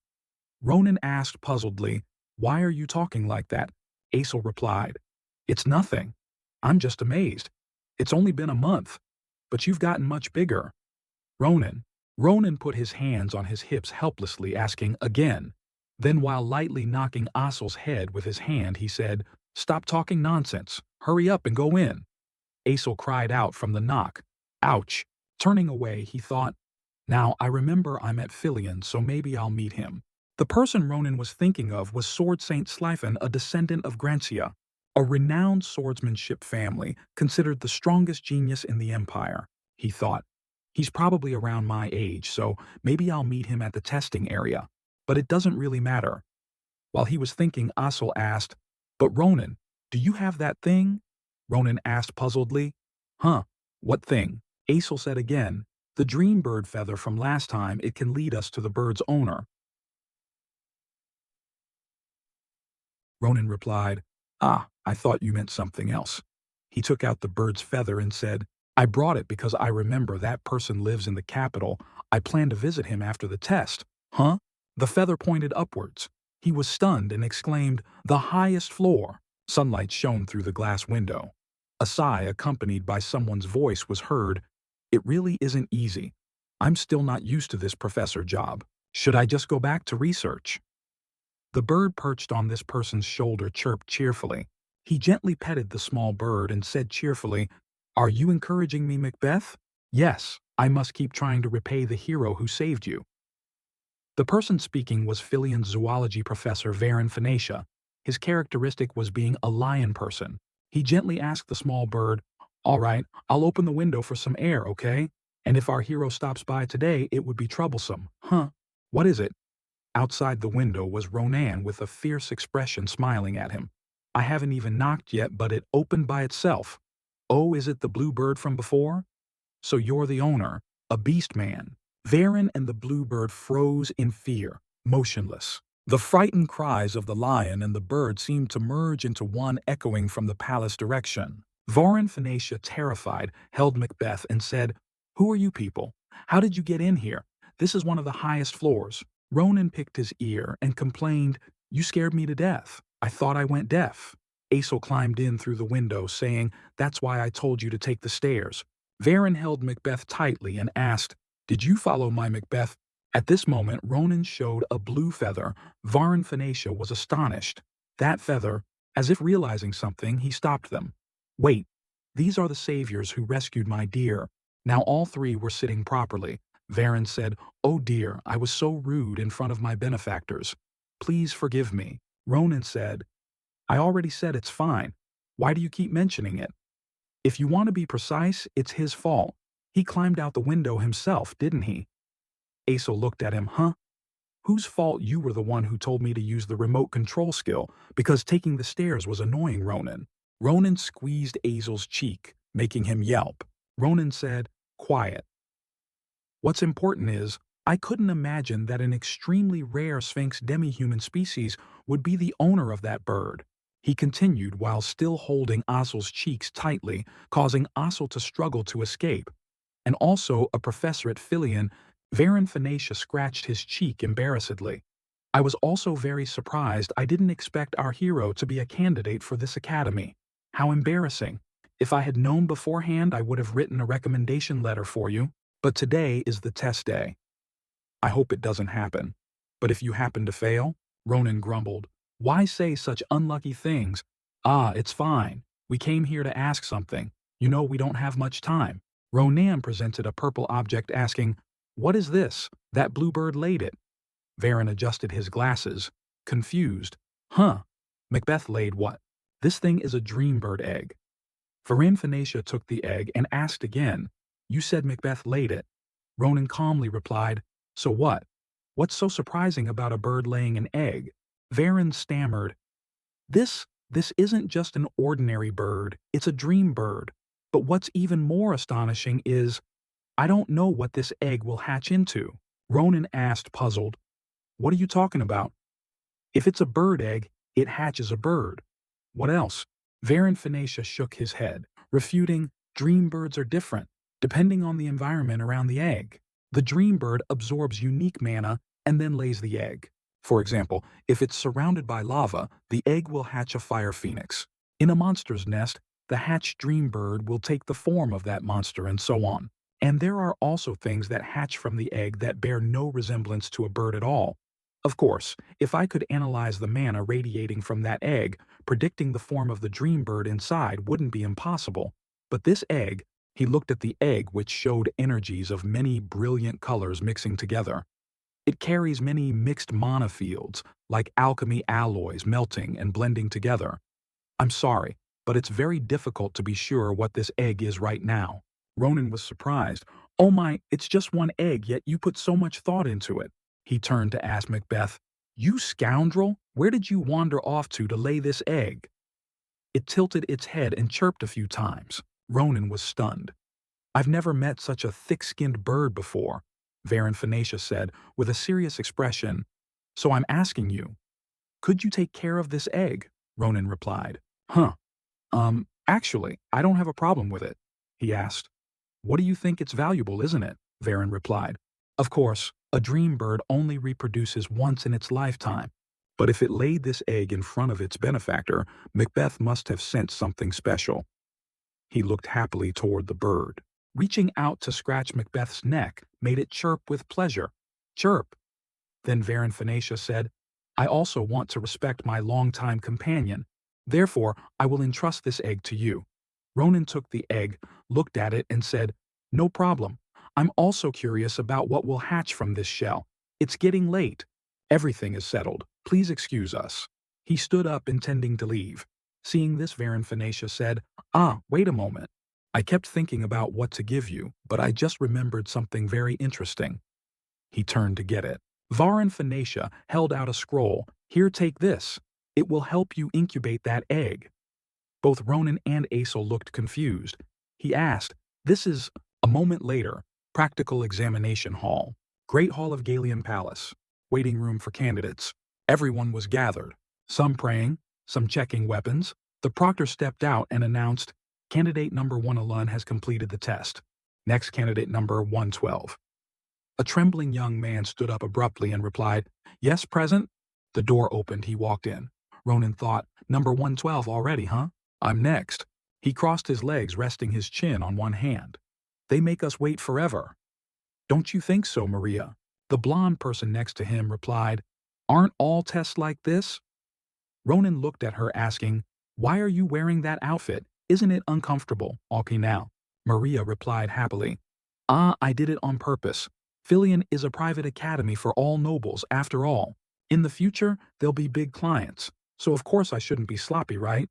Ronan asked puzzledly, "Why are you talking like that?" Azel replied, "It's nothing. I'm just amazed. It's only been a month, but you've gotten much bigger." Ronan put his hands on his hips helplessly, asking again. Then, while lightly knocking Asel's head with his hand, he said, "Stop talking nonsense. Hurry up and go in." Asel cried out from the knock. Ouch. Turning away, he thought, "Now I remember I'm at Filian, so maybe I'll meet him." The person Ronan was thinking of was Sword Saint Slifen, a descendant of Grancia, a renowned swordsmanship family, considered the strongest genius in the Empire. He thought, "He's probably around my age, so maybe I'll meet him at the testing area. But it doesn't really matter." While he was thinking, Asel asked, "But Ronan, do you have that thing?" Ronan asked puzzledly. "Huh, what thing?" Asel said again, "The dream bird feather from last time. It can lead us to the bird's owner." Ronan replied, "Ah, I thought you meant something else." He took out the bird's feather and said, "I brought it because I remember that person lives in the capital. I plan to visit him after the test." Huh? The feather pointed upwards. He was stunned and exclaimed, "The highest floor!" Sunlight shone through the glass window. A sigh accompanied by someone's voice was heard. "It really isn't easy. I'm still not used to this professor job. Should I just go back to research?" The bird perched on this person's shoulder chirped cheerfully. He gently petted the small bird and said cheerfully, "Are you encouraging me, Macbeth?" "Yes, I must keep trying to repay the hero who saved you." The person speaking was Philian's zoology professor Varen Phoenicia. His characteristic was being a lion person. He gently asked the small bird, "All right, I'll open the window for some air, okay? And if our hero stops by today, it would be troublesome." "Huh? What is it?" Outside the window was Ronan with a fierce expression smiling at him. "I haven't even knocked yet, but it opened by itself." "Oh, is it the blue bird from before? So you're the owner, a beast man." Varen and the bluebird froze in fear, motionless. The frightened cries of the lion and the bird seemed to merge into one echoing from the palace direction. Varen Phoenicia, terrified, held Macbeth and said, "Who are you people? How did you get in here? This is one of the highest floors." Ronan picked his ear and complained, "You scared me to death. I thought I went deaf." Aesel climbed in through the window, saying, "That's why I told you to take the stairs." Varen held Macbeth tightly and asked, "Did you follow my Macbeth?" At this moment, Ronan showed a blue feather. Varen Phoenicia was astonished. That feather, as if realizing something, he stopped them. "Wait, these are the saviors who rescued my dear." Now all three were sitting properly. Varen said, "Oh dear, I was so rude in front of my benefactors. Please forgive me." Ronan said, "I already said it's fine. Why do you keep mentioning it? If you want to be precise, it's his fault. He climbed out the window himself, didn't he?" Aesel looked at him, "Huh? Whose fault you were the one who told me to use the remote control skill because taking the stairs was annoying Ronan?" Ronan squeezed Aesel's cheek, making him yelp. Ronan said, "Quiet. What's important is, I couldn't imagine that an extremely rare Sphinx demi-human species would be the owner of that bird." He continued while still holding Asel's cheeks tightly, causing Asel to struggle to escape. "And also a professor at Philian." Varen Phoenicia scratched his cheek embarrassedly. "I was also very surprised. I didn't expect our hero to be a candidate for this academy. How embarrassing. If I had known beforehand, I would have written a recommendation letter for you. But today is the test day. I hope it doesn't happen. But if you happen to fail," Ronan grumbled, "why say such unlucky things?" "Ah, it's fine. We came here to ask something. You know we don't have much time." Ronan presented a purple object asking, "What is this? That bluebird laid it." Varen adjusted his glasses, confused. "Huh? Macbeth laid what?" "This thing is a dreambird egg." Varen Phoenicia took the egg and asked again, "You said Macbeth laid it." Ronan calmly replied, "So what? What's so surprising about a bird laying an egg?" Varen stammered, This isn't just an ordinary bird, it's a dream bird. But what's even more astonishing is, I don't know what this egg will hatch into." Ronan asked, puzzled, "What are you talking about?" "If it's a bird egg, it hatches a bird." "What else?" Varen Phoenicia shook his head, refuting, "Dream birds are different, depending on the environment around the egg. The dream bird absorbs unique mana and then lays the egg. For example, if it's surrounded by lava, the egg will hatch a fire phoenix. In a monster's nest, the hatched dream bird will take the form of that monster and so on. And there are also things that hatch from the egg that bear no resemblance to a bird at all. Of course, if I could analyze the mana radiating from that egg, predicting the form of the dream bird inside wouldn't be impossible. But this egg," he looked at the egg which showed energies of many brilliant colors mixing together. "It carries many mixed mana fields, like alchemy alloys melting and blending together. I'm sorry, but it's very difficult to be sure what this egg is right now." Ronan was surprised. "Oh my, it's just one egg, yet you put so much thought into it." He turned to ask Macbeth, "You scoundrel, where did you wander off to lay this egg?" It tilted its head and chirped a few times. Ronan was stunned. "I've never met such a thick-skinned bird before," Varen Phoenicia said with a serious expression. "So I'm asking you, could you take care of this egg?" Ronan replied. Huh. Actually, I don't have a problem with it, he asked. What do you think it's valuable, isn't it? Varen replied. Of course, a dream bird only reproduces once in its lifetime. But if it laid this egg in front of its benefactor, Macbeth must have sensed something special. He looked happily toward the bird. Reaching out to scratch Macbeth's neck made it chirp with pleasure. Chirp! Then Varen Phoenicia said, I also want to respect my longtime companion. Therefore, I will entrust this egg to you. Ronan took the egg, looked at it, and said, No problem. I'm also curious about what will hatch from this shell. It's getting late. Everything is settled. Please excuse us. He stood up, intending to leave. Seeing this, Varen Phoenicia said, Wait a moment. I kept thinking about what to give you, but I just remembered something very interesting. He turned to get it. Varen Phoenicia held out a scroll. Here, take this. It will help you incubate that egg. Both Ronan and Aesel looked confused. He asked, This is, a moment later, practical examination hall. Great hall of Galian Palace. Waiting room for candidates. Everyone was gathered. Some praying, some checking weapons. The proctor stepped out and announced, Candidate number 1 alone has completed the test. Next candidate number 112. A trembling young man stood up abruptly and replied, Yes, present. The door opened. He walked in. Ronan thought, Number 112 already, huh? I'm next. He crossed his legs, resting his chin on one hand. They make us wait forever. Don't you think so, Maria? The blonde person next to him replied, Aren't all tests like this? Ronan looked at her, asking, Why are you wearing that outfit? Isn't it uncomfortable? Okay now. Maria replied happily, I did it on purpose. Filion is a private academy for all nobles, after all. In the future, there'll be big clients, so of course I shouldn't be sloppy, right?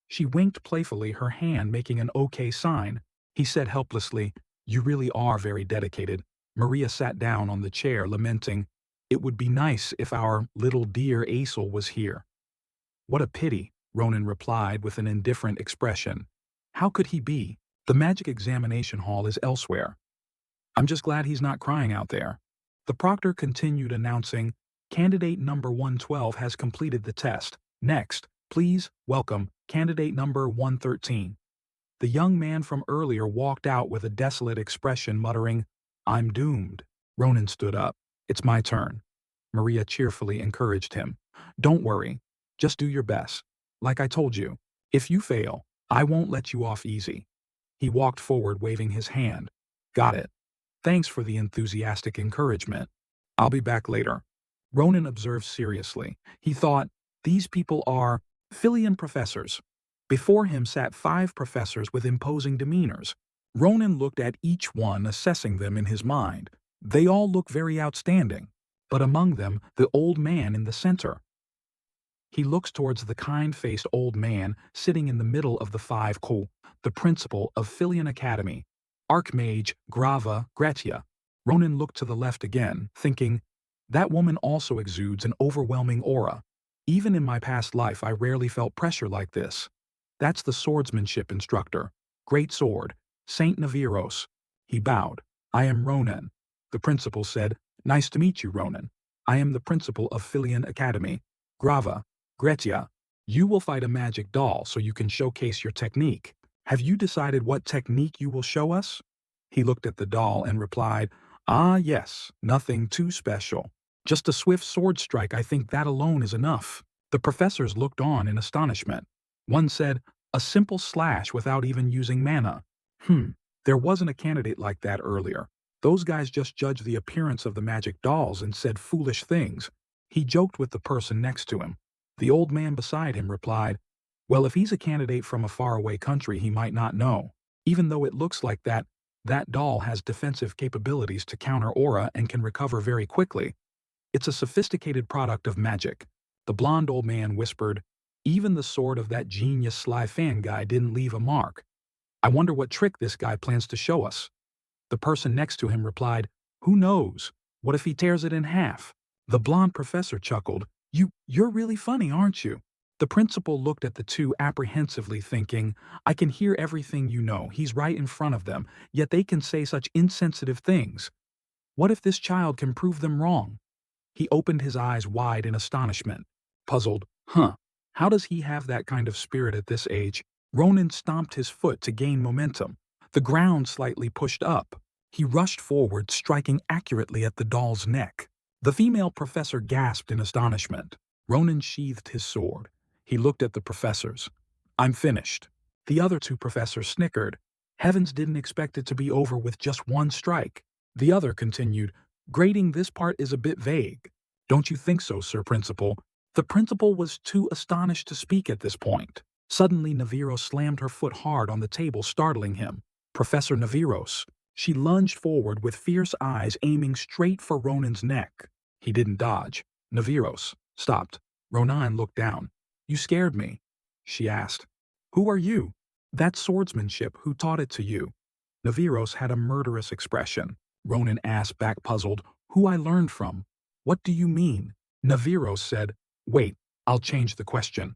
She winked playfully, her hand making an okay sign. He said helplessly, You really are very dedicated. Maria sat down on the chair, lamenting, It would be nice if our little dear Aesel was here. What a pity, Ronan replied with an indifferent expression. How could he be? The magic examination hall is elsewhere. I'm just glad he's not crying out there. The proctor continued, announcing, Candidate number 112 has completed the test. Next, please welcome candidate number 113. The young man from earlier walked out with a desolate expression, muttering, I'm doomed. Ronan stood up. It's my turn. Maria cheerfully encouraged him. Don't worry. Just do your best. Like I told you, if you fail, I won't let you off easy. He walked forward, waving his hand. Got it. Thanks for the enthusiastic encouragement. I'll be back later. Ronan observed seriously. He thought, These people are Filion professors. Before him sat 5 professors with imposing demeanors. Ronan looked at each one, assessing them in his mind. They all look very outstanding, but among them the old man in the center. He looks towards the kind-faced old man sitting in the middle of the 5 the principal of Filion Academy, Archmage Grava Gretia. Ronan looked to the left again, thinking, That woman also exudes an overwhelming aura. Even in my past life I rarely felt pressure like this. That's the swordsmanship instructor. Great sword, Saint Naviros. He bowed. I am Ronan. The principal said, Nice to meet you, Ronan. I am the principal of Filion Academy. Grava, Gretia. You will fight a magic doll so you can showcase your technique. Have you decided what technique you will show us? He looked at the doll and replied, Yes, nothing too special. Just a swift sword strike. I think that alone is enough. The professors looked on in astonishment. One said, A simple slash without even using mana. There wasn't a candidate like that earlier. Those guys just judged the appearance of the magic dolls and said foolish things. He joked with the person next to him. The old man beside him replied, Well, if he's a candidate from a faraway country, he might not know. Even though it looks like that doll has defensive capabilities to counter aura and can recover very quickly. It's a sophisticated product of magic. The blond old man whispered, Even the sword of that genius Sly Fan guy didn't leave a mark. I wonder what trick this guy plans to show us. The person next to him replied, Who knows? What if he tears it in half? The blond professor chuckled, You're really funny, aren't you? The principal looked at the two apprehensively, thinking, I can hear everything you know. He's right in front of them, yet they can say such insensitive things. What if this child can prove them wrong? He opened his eyes wide in astonishment. Puzzled, How does he have that kind of spirit at this age? Ronan stomped his foot to gain momentum. The ground slightly pushed up. He rushed forward, striking accurately at the doll's neck. The female professor gasped in astonishment. Ronan sheathed his sword. He looked at the professors. I'm finished. The other two professors snickered. Heavens, didn't expect it to be over with just one strike. The other continued, grading this part is a bit vague. Don't you think so, Sir Principal? The principal was too astonished to speak at this point. Suddenly, Naviros slammed her foot hard on the table, startling him. Professor Naviros. She lunged forward with fierce eyes aiming straight for Ronan's neck. He didn't dodge. Naviros stopped. Ronan looked down. You scared me, she asked. Who are you? That swordsmanship, who taught it to you? Naviros had a murderous expression. Ronan asked back, puzzled. Who I learned from? What do you mean? Naviros said, wait, I'll change the question.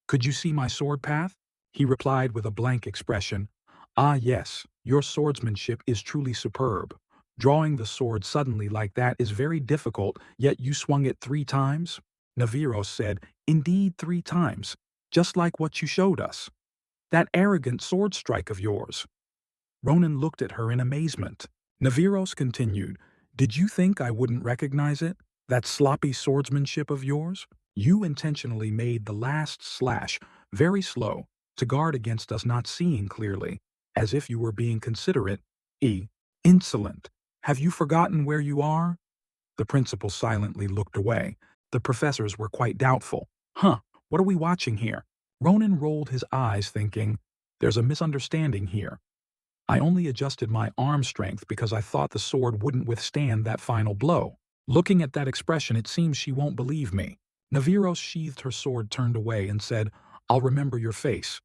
Could you see my sword path? He replied with a blank expression. Ah yes, your swordsmanship is truly superb. Drawing the sword suddenly like that is very difficult, yet you swung it 3 times? Naviros said, indeed 3 times, just like what you showed us. That arrogant sword strike of yours. Ronan looked at her in amazement. Naviros continued, did you think I wouldn't recognize it? That sloppy swordsmanship of yours? You intentionally made the last slash very slow to guard against us not seeing clearly, as if you were being considerate. Insolent. Have you forgotten where you are? The principal silently looked away. The professors were quite doubtful. Huh, what are we watching here? Ronan rolled his eyes, thinking, there's a misunderstanding here. I only adjusted my arm strength because I thought the sword wouldn't withstand that final blow. Looking at that expression, it seems she won't believe me. Naviros sheathed her sword, turned away, and said, I'll remember your face.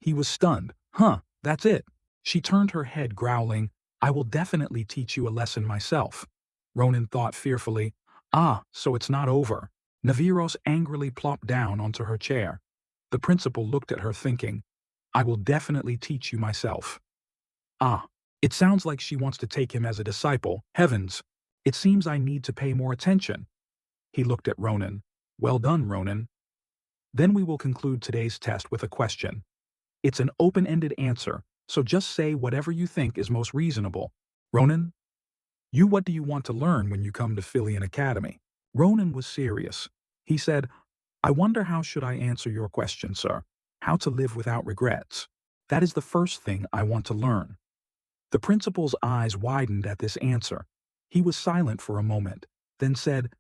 He was stunned. Huh, that's it. She turned her head, growling, I will definitely teach you a lesson myself. Ronan thought fearfully, ah, so it's not over. Naviros angrily plopped down onto her chair. The principal looked at her, thinking, I will definitely teach you myself. Ah, it sounds like she wants to take him as a disciple. Heavens, it seems I need to pay more attention. He looked at Ronan. Well done, Ronan. Then we will conclude today's test with a question. It's an open-ended answer, so just say whatever you think is most reasonable. Ronan? What do you want to learn when you come to Philian Academy? Ronan was serious. He said, I wonder how should I answer your question, sir? How to live without regrets. That is the first thing I want to learn. The principal's eyes widened at this answer. He was silent for a moment, then said,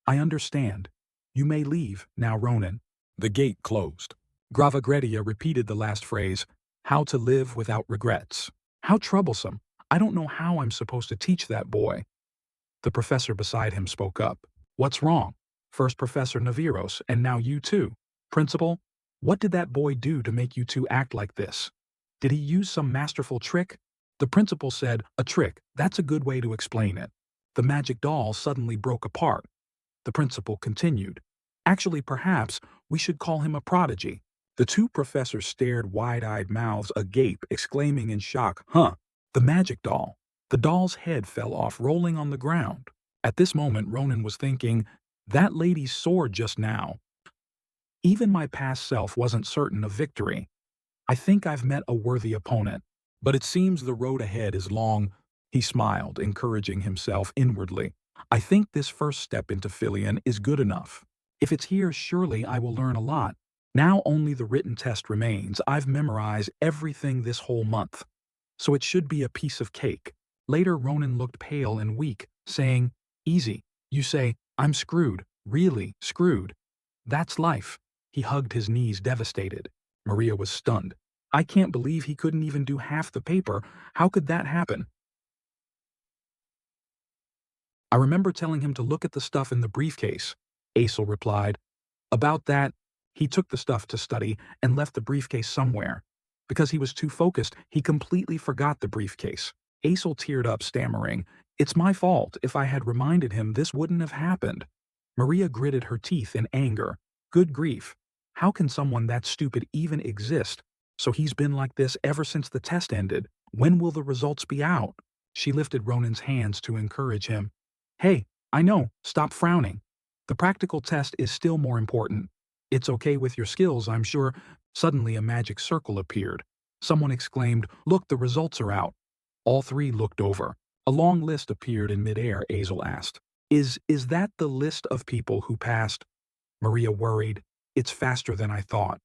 I understand. You may leave now, Ronan. The gate closed. Gravagredia repeated the last phrase, how to live without regrets. How troublesome. I don't know how I'm supposed to teach that boy. The professor beside him spoke up. What's wrong? First Professor Naviros, and now you too. Principal, what did that boy do to make you two act like this? Did he use some masterful trick? The principal said, a trick, that's a good way to explain it. The magic doll suddenly broke apart. The principal continued, actually perhaps we should call him a prodigy. The two professors stared wide-eyed, mouths agape, exclaiming in shock, huh, the magic doll. The doll's head fell off, rolling on the ground. At this moment, Ronan was thinking, that lady's sword just now. Even my past self wasn't certain of victory. I think I've met a worthy opponent, but it seems the road ahead is long. He smiled, encouraging himself inwardly. I think this first step into Philian is good enough. If it's here, surely I will learn a lot. Now only the written test remains. I've memorized everything this whole month, so it should be a piece of cake. Later, Ronan looked pale and weak, saying, easy. You say, I'm screwed. Really, screwed. That's life. He hugged his knees, devastated. Maria was stunned. I can't believe he couldn't even do half the paper. How could that happen? I remember telling him to look at the stuff in the briefcase. Aesel replied. About that, he took the stuff to study and left the briefcase somewhere. Because he was too focused, he completely forgot the briefcase. Aesel teared up, stammering, it's my fault. If I had reminded him, this wouldn't have happened. Maria gritted her teeth in anger. Good grief. How can someone that stupid even exist? So he's been like this ever since the test ended. When will the results be out? She lifted Ronan's hands to encourage him. Hey, I know, stop frowning. The practical test is still more important. It's okay with your skills, I'm sure. Suddenly a magic circle appeared. Someone exclaimed, "Look, the results are out." All three looked over. A long list appeared in midair, Azel asked. Is that the list of people who passed? Maria worried. It's faster than I thought.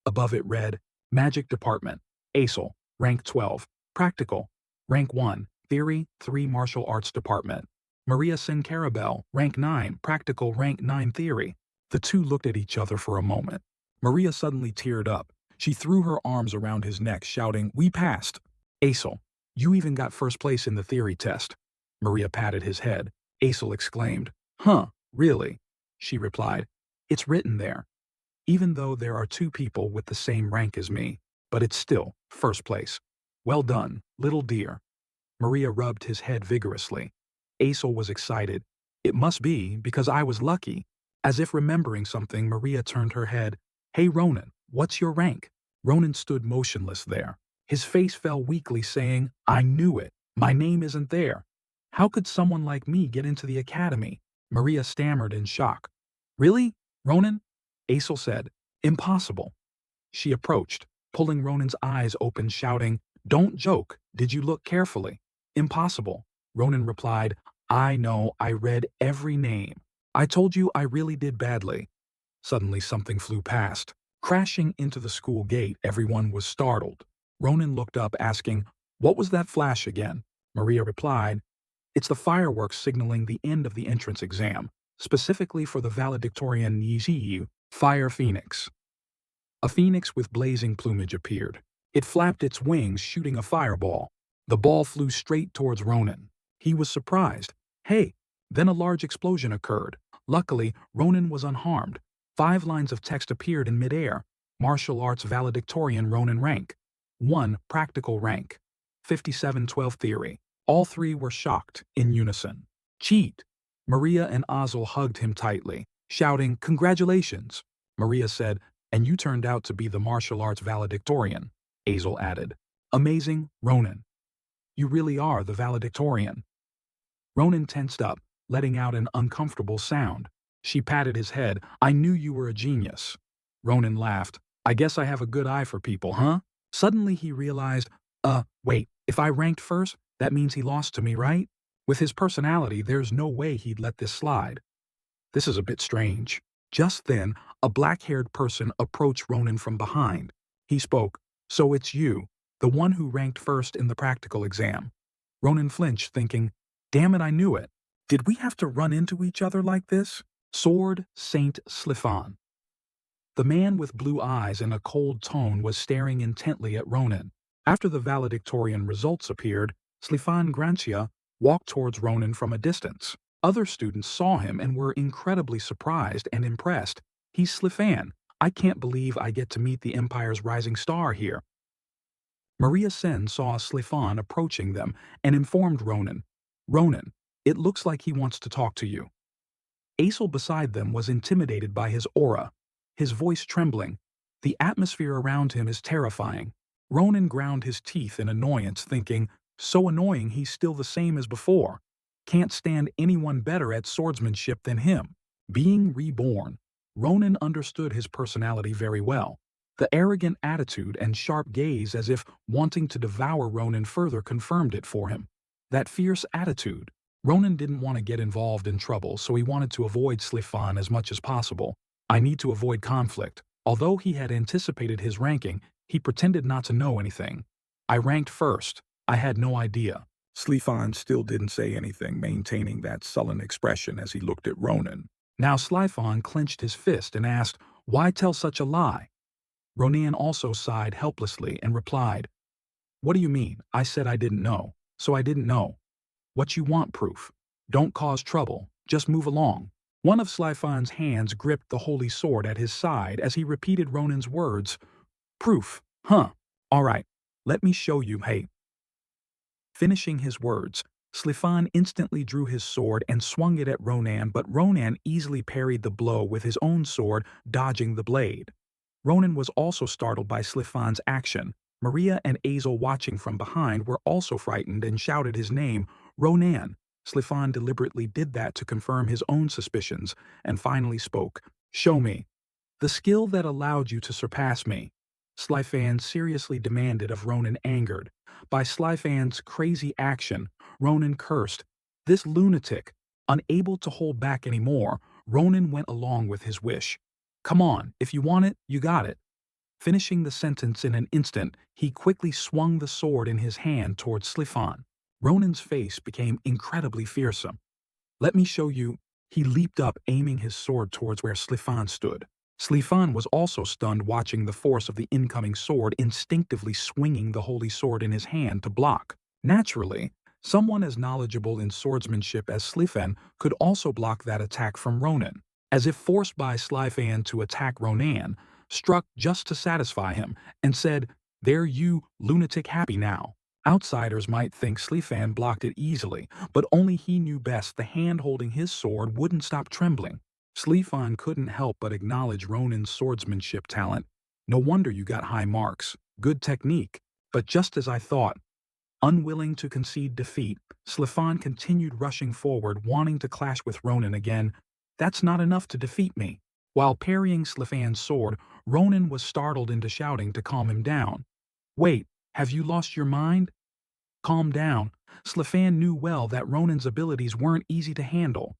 Above it read, Magic Department, Azel, Rank 12, Practical, Rank 1, Theory, 3 Martial Arts Department. Maria Sincarabel, Rank 9, Practical, Rank 9 Theory. The two looked at each other for a moment. Maria suddenly teared up. She threw her arms around his neck, shouting, "We passed!" Azel, you even got first place in the theory test. Maria patted his head. Azel exclaimed, "Huh, really?" She replied, "It's written there. Even though there are two people with the same rank as me, but it's still first place. Well done, little dear." Maria rubbed his head vigorously. Azel was excited. "It must be because I was lucky." As if remembering something, Maria turned her head. "Hey Ronan, what's your rank?" Ronan stood motionless there. His face fell weakly, saying, "I knew it. My name isn't there. How could someone like me get into the academy?" Maria stammered in shock. "Really, Ronan?" Azel said, "Impossible." She approached, pulling Ronan's eyes open, shouting, "Don't joke. Did you look carefully?" "Impossible." Ronan replied, "I know, I read every name. I told you I really did badly." Suddenly something flew past. Crashing into the school gate, everyone was startled. Ronan looked up, asking, "What was that flash again?" Maria replied, "It's the fireworks signaling the end of the entrance exam, specifically for the valedictorian Nijiyu, Fire Phoenix." A phoenix with blazing plumage appeared. It flapped its wings, shooting a fireball. The ball flew straight towards Ronan. He was surprised. "Hey!" Then a large explosion occurred. Luckily, Ronan was unharmed. 5 lines of text appeared in midair. Martial Arts Valedictorian Ronan Rank. 1. Practical Rank. 5712 Theory. All three were shocked, in unison. "Cheat!" Maria and Azel hugged him tightly, shouting, "Congratulations!" Maria said, "And you turned out to be the martial arts valedictorian," Azel added. "Amazing, Ronan. You really are the valedictorian." Ronan tensed up, letting out an uncomfortable sound. She patted his head. "I knew you were a genius." Ronan laughed. "I guess I have a good eye for people, huh?" Suddenly he realized, wait, if I ranked first, that means he lost to me, right? With his personality, there's no way he'd let this slide. This is a bit strange. Just then, a black-haired person approached Ronan from behind. He spoke, "So it's you, the one who ranked first in the practical exam." Ronan flinched, thinking, "Damn it, I knew it. Did we have to run into each other like this?" Sword Saint Slifan. The man with blue eyes and a cold tone was staring intently at Ronan. After the valedictorian results appeared, Slifan Grancia walked towards Ronan from a distance. Other students saw him and were incredibly surprised and impressed. "He's Slifan. I can't believe I get to meet the Empire's rising star here." Maria Sen saw Slifan approaching them and informed Ronan, "Ronan, it looks like he wants to talk to you." Azel beside them was intimidated by his aura, his voice trembling. The atmosphere around him is terrifying. Ronan ground his teeth in annoyance, thinking, so annoying he's still the same as before. Can't stand anyone better at swordsmanship than him. Being reborn. Ronan understood his personality very well. The arrogant attitude and sharp gaze as if wanting to devour Ronan further confirmed it for him. That fierce attitude. Ronan didn't want to get involved in trouble, so he wanted to avoid Slifan as much as possible. "I need to avoid conflict." Although he had anticipated his ranking, he pretended not to know anything. "I ranked first. I had no idea." Slifan still didn't say anything, maintaining that sullen expression as he looked at Ronan. Now Slifan clenched his fist and asked, "Why tell such a lie?" Ronan also sighed helplessly and replied, "What do you mean? I said I didn't know, so I didn't know. What you want, proof? Don't cause trouble, just move along." One of Slifan's hands gripped the holy sword at his side as he repeated Ronan's words. "Proof, huh? All right, let me show you, hey." Finishing his words, Slifan instantly drew his sword and swung it at Ronan, but Ronan easily parried the blow with his own sword, dodging the blade. Ronan was also startled by Slifan's action. Maria and Azel, watching from behind, were also frightened and shouted his name, "Ronan." Slifan deliberately did that to confirm his own suspicions and finally spoke, "Show me." The skill that allowed you to surpass me. Slyfan seriously demanded of Ronan angered. By Slyfan's crazy action, Ronan cursed. This lunatic, unable to hold back anymore, Ronan went along with his wish. Come on, if you want it, you got it. Finishing the sentence in an instant, he quickly swung the sword in his hand towards Slyfan. Ronan's face became incredibly fearsome. Let me show you. He leaped up, aiming his sword towards where Slyfan stood. Slyfan was also stunned, watching the force of the incoming sword, instinctively swinging the holy sword in his hand to block. Naturally, someone as knowledgeable in swordsmanship as Slyfan could also block that attack from Ronan. As if forced by Slyfan to attack Ronan, struck just to satisfy him, and said, "There you, lunatic, happy now." Outsiders might think Slyfan blocked it easily, but only he knew best the hand holding his sword wouldn't stop trembling. Slyfan couldn't help but acknowledge Ronan's swordsmanship talent. No wonder you got high marks. Good technique. But just as I thought, unwilling to concede defeat, Slyfan continued rushing forward, wanting to clash with Ronan again. That's not enough to defeat me. While parrying Slyfan's sword, Ronan was startled into shouting to calm him down. Wait, have you lost your mind? Calm down. Slyfan knew well that Ronan's abilities weren't easy to handle.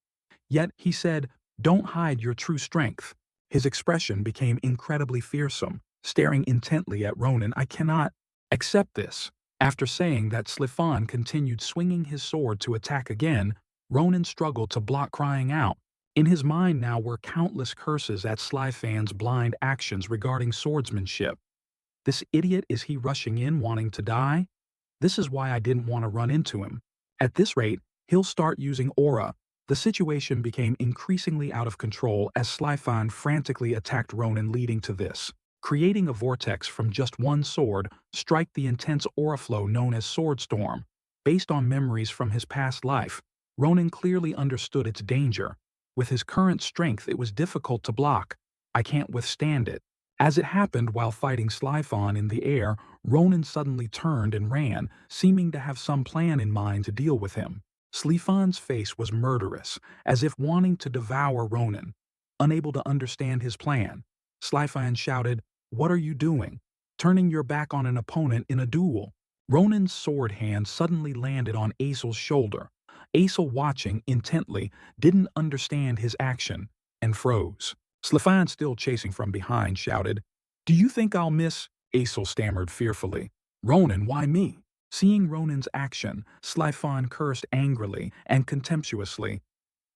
Yet he said, don't hide your true strength. His expression became incredibly fearsome, staring intently at Ronan. I cannot accept this. After saying that, Slyfan continued swinging his sword to attack again. Ronan struggled to block, crying out. In his mind now were countless curses at Slyfan's blind actions regarding swordsmanship. This idiot, is he rushing in wanting to die? This is why I didn't want to run into him. At this rate, he'll start using aura. The situation became increasingly out of control as Slyfan frantically attacked Ronan, leading to this. Creating a vortex from just one sword, strike the intense aura flow known as Swordstorm. Based on memories from his past life, Ronan clearly understood its danger. With his current strength, it was difficult to block. I can't withstand it. As it happened while fighting Slyfan in the air, Ronan suddenly turned and ran, seeming to have some plan in mind to deal with him. Slyfan's face was murderous, as if wanting to devour Ronan. Unable to understand his plan, Slyfan shouted, "What are you doing? Turning your back on an opponent in a duel?" Ronan's sword hand suddenly landed on Aesel's shoulder. Aesel, watching intently, didn't understand his action and froze. Slyfan, still chasing from behind, shouted, "Do you think I'll miss?" Aesel stammered fearfully. "Ronan, why me?" Seeing Ronan's action, Slyfan cursed angrily and contemptuously.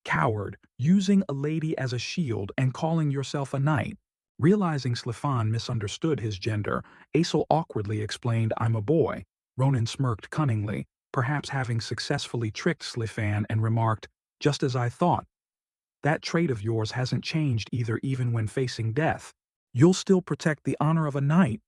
"Coward, using a lady as a shield and calling yourself a knight." Realizing Slyfan misunderstood his gender, Aesel awkwardly explained, "I'm a boy." Ronan smirked cunningly, perhaps having successfully tricked Slyfan, and remarked, "Just as I thought. That trait of yours hasn't changed either. Even when facing death, you'll still protect the honor of a knight."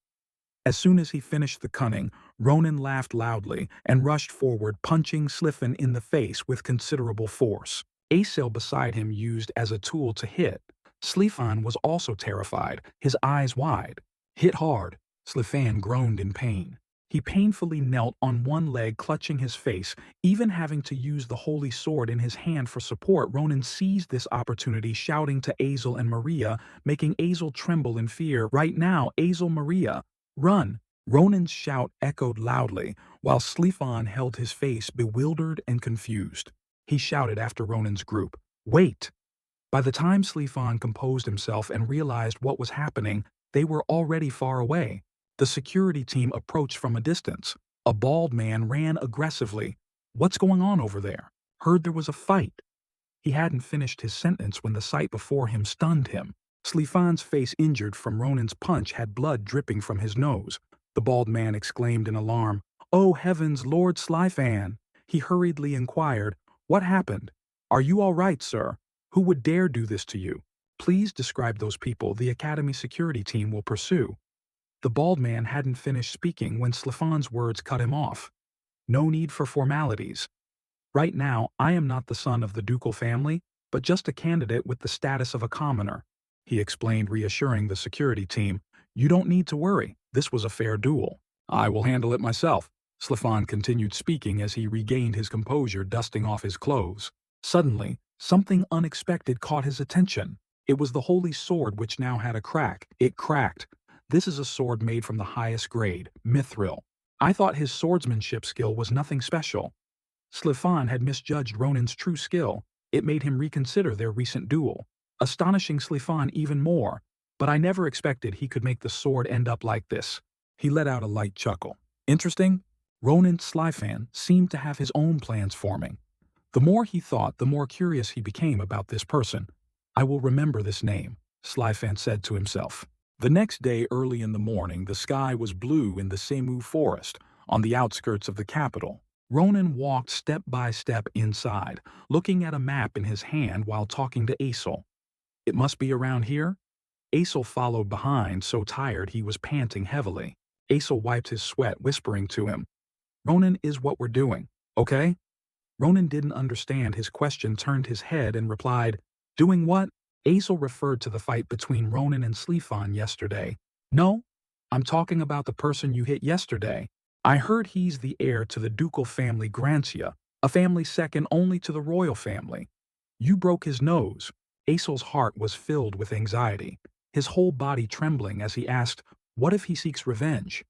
As soon as he finished the cunning, Ronan laughed loudly and rushed forward, punching Slyfan in the face with considerable force. Aesel beside him used as a tool to hit. Slyfan was also terrified, his eyes wide. "Hit hard." Slyfan groaned in pain. He painfully knelt on one leg, clutching his face, even having to use the holy sword in his hand for support. Ronan seized this opportunity, shouting to Aesel and Maria, making Aesel tremble in fear. "Right now, Aesel, Maria, run!" Ronan's shout echoed loudly, while Slyfan held his face bewildered and confused. He shouted after Ronan's group, "Wait!" By the time Slyfan composed himself and realized what was happening, they were already far away. The security team approached from a distance. A bald man ran aggressively. "What's going on over there? Heard there was a fight." He hadn't finished his sentence when the sight before him stunned him. Slyfan's face, injured from Ronan's punch, had blood dripping from his nose. The bald man exclaimed in alarm, "Oh heavens, Lord Slyfan!" He hurriedly inquired, "What happened? Are you all right, sir? Who would dare do this to you? Please describe those people. The Academy security team will pursue." The bald man hadn't finished speaking when Slyfan's words cut him off. "No need for formalities. Right now, I am not the son of the ducal family, but just a candidate with the status of a commoner," he explained, reassuring the security team. "You don't need to worry. This was a fair duel." "I will handle it myself," Slyfan continued, speaking as he regained his composure, dusting off his clothes. Suddenly, something unexpected caught his attention. It was the holy sword which now had a crack. It cracked. This is a sword made from the highest grade, mithril. I thought his swordsmanship skill was nothing special. Slifan had misjudged Ronin's true skill. It made him reconsider their recent duel, astonishing Slifan even more. But I never expected he could make the sword end up like this. He let out a light chuckle. Interesting? Ronin Slifan seemed to have his own plans forming. The more he thought, the more curious he became about this person. I will remember this name, Slifan said to himself. The next day early in the morning, the sky was blue in the Semu forest, on the outskirts of the capital. Ronin walked step by step inside, looking at a map in his hand while talking to Aesel. It must be around here? Aesel followed behind, so tired he was panting heavily. Aesel wiped his sweat, whispering to him, Ronin is what we're doing, okay? Ronin didn't understand his question, turned his head and replied, Doing what? Aesel referred to the fight between Ronin and Slifan yesterday. No, I'm talking about the person you hit yesterday. I heard he's the heir to the ducal family Grancia, a family second only to the royal family. You broke his nose. Aesel's heart was filled with anxiety, his whole body trembling as he asked, What if he seeks revenge?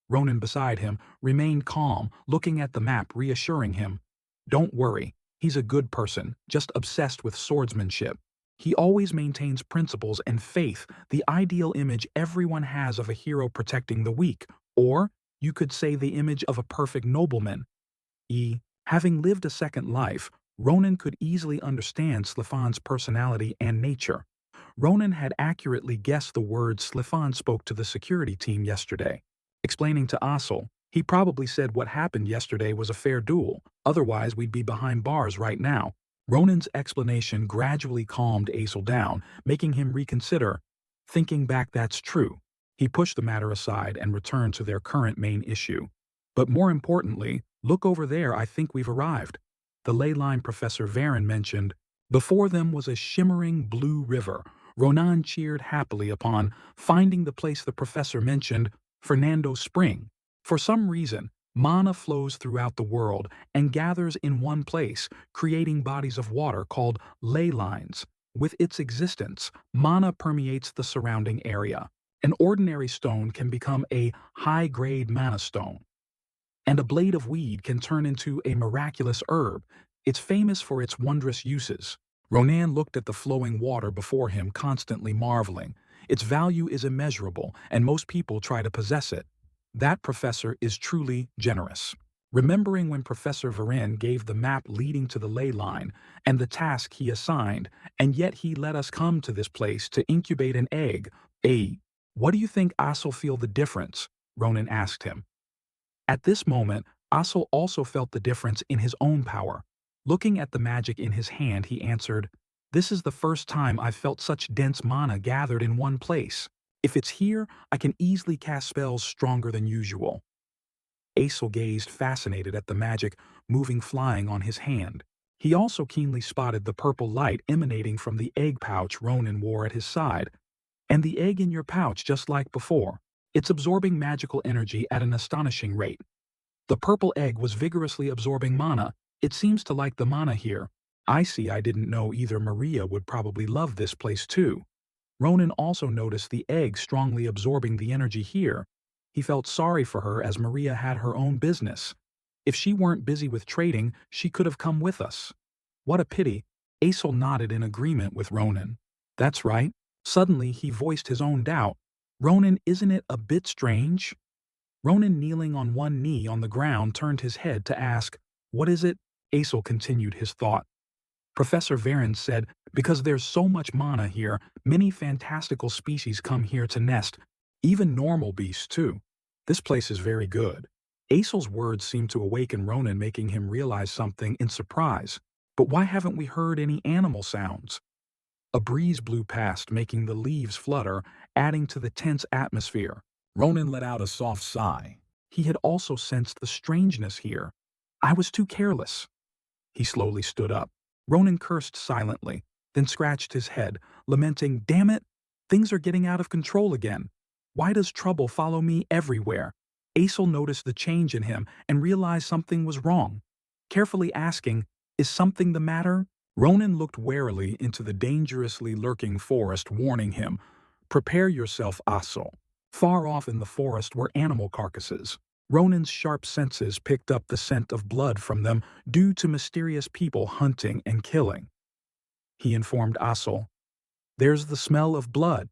Ronin beside him remained calm, looking at the map, reassuring him, Don't worry, he's a good person, just obsessed with swordsmanship. He always maintains principles and faith, the ideal image everyone has of a hero protecting the weak, or, you could say, the image of a perfect nobleman. Having lived a second life, Ronin could easily understand Slifan's personality and nature. Ronin had accurately guessed the words Slifan spoke to the security team yesterday. Explaining to Aesel, he probably said what happened yesterday was a fair duel, otherwise we'd be behind bars right now. Ronin's explanation gradually calmed Aesel down, making him reconsider. Thinking back, that's true. He pushed the matter aside and returned to their current main issue. But more importantly, look over there, I think we've arrived. The ley line Professor Varen mentioned. Before them was a shimmering blue river. Ronan cheered happily upon finding the place the professor mentioned, Fernando Spring. For some reason, mana flows throughout the world and gathers in one place, creating bodies of water called ley lines. With its existence, mana permeates the surrounding area. An ordinary stone can become a high-grade mana stone, and a blade of weed can turn into a miraculous herb. It's famous for its wondrous uses. Ronan looked at the flowing water before him, constantly marveling. Its value is immeasurable, and most people try to possess it. That professor is truly generous. Remembering when Professor Varen gave the map leading to the ley line and the task he assigned, and yet he let us come to this place to incubate an egg. What do you think Aesel feel the difference? Ronan asked him. At this moment, Aesel also felt the difference in his own power. Looking at the magic in his hand, he answered, This is the first time I've felt such dense mana gathered in one place. If it's here, I can easily cast spells stronger than usual. Aesel gazed fascinated at the magic moving flying on his hand. He also keenly spotted the purple light emanating from the egg pouch Ronan wore at his side. And the egg in your pouch, just like before. It's absorbing magical energy at an astonishing rate. The purple egg was vigorously absorbing mana. It seems to like the mana here. I didn't know either. Maria would probably love this place too. Ronan also noticed the egg strongly absorbing the energy here. He felt sorry for her as Maria had her own business. If she weren't busy with trading, she could have come with us. What a pity. Aesel nodded in agreement with Ronan. That's right. Suddenly he voiced his own doubt. Ronan, isn't it a bit strange? Ronan, kneeling on one knee on the ground, turned his head to ask, What is it? Aesel continued his thought. Professor Varen said, Because there's so much mana here, many fantastical species come here to nest, even normal beasts too. This place is very good. Aesel's words seemed to awaken Ronan, making him realize something in surprise. But why haven't we heard any animal sounds? A breeze blew past, making the leaves flutter, adding to the tense atmosphere. Ronan let out a soft sigh. He had also sensed the strangeness here. I was too careless. He slowly stood up. Ronan cursed silently, then scratched his head, lamenting, Damn it! Things are getting out of control again. Why does trouble follow me everywhere? Aesel noticed the change in him and realized something was wrong. Carefully asking, Is something the matter? Ronan looked warily into the dangerously lurking forest, warning him, "Prepare yourself, Aso." Far off in the forest were animal carcasses. Ronan's sharp senses picked up the scent of blood from them due to mysterious people hunting and killing. He informed Aso, "There's the smell of blood.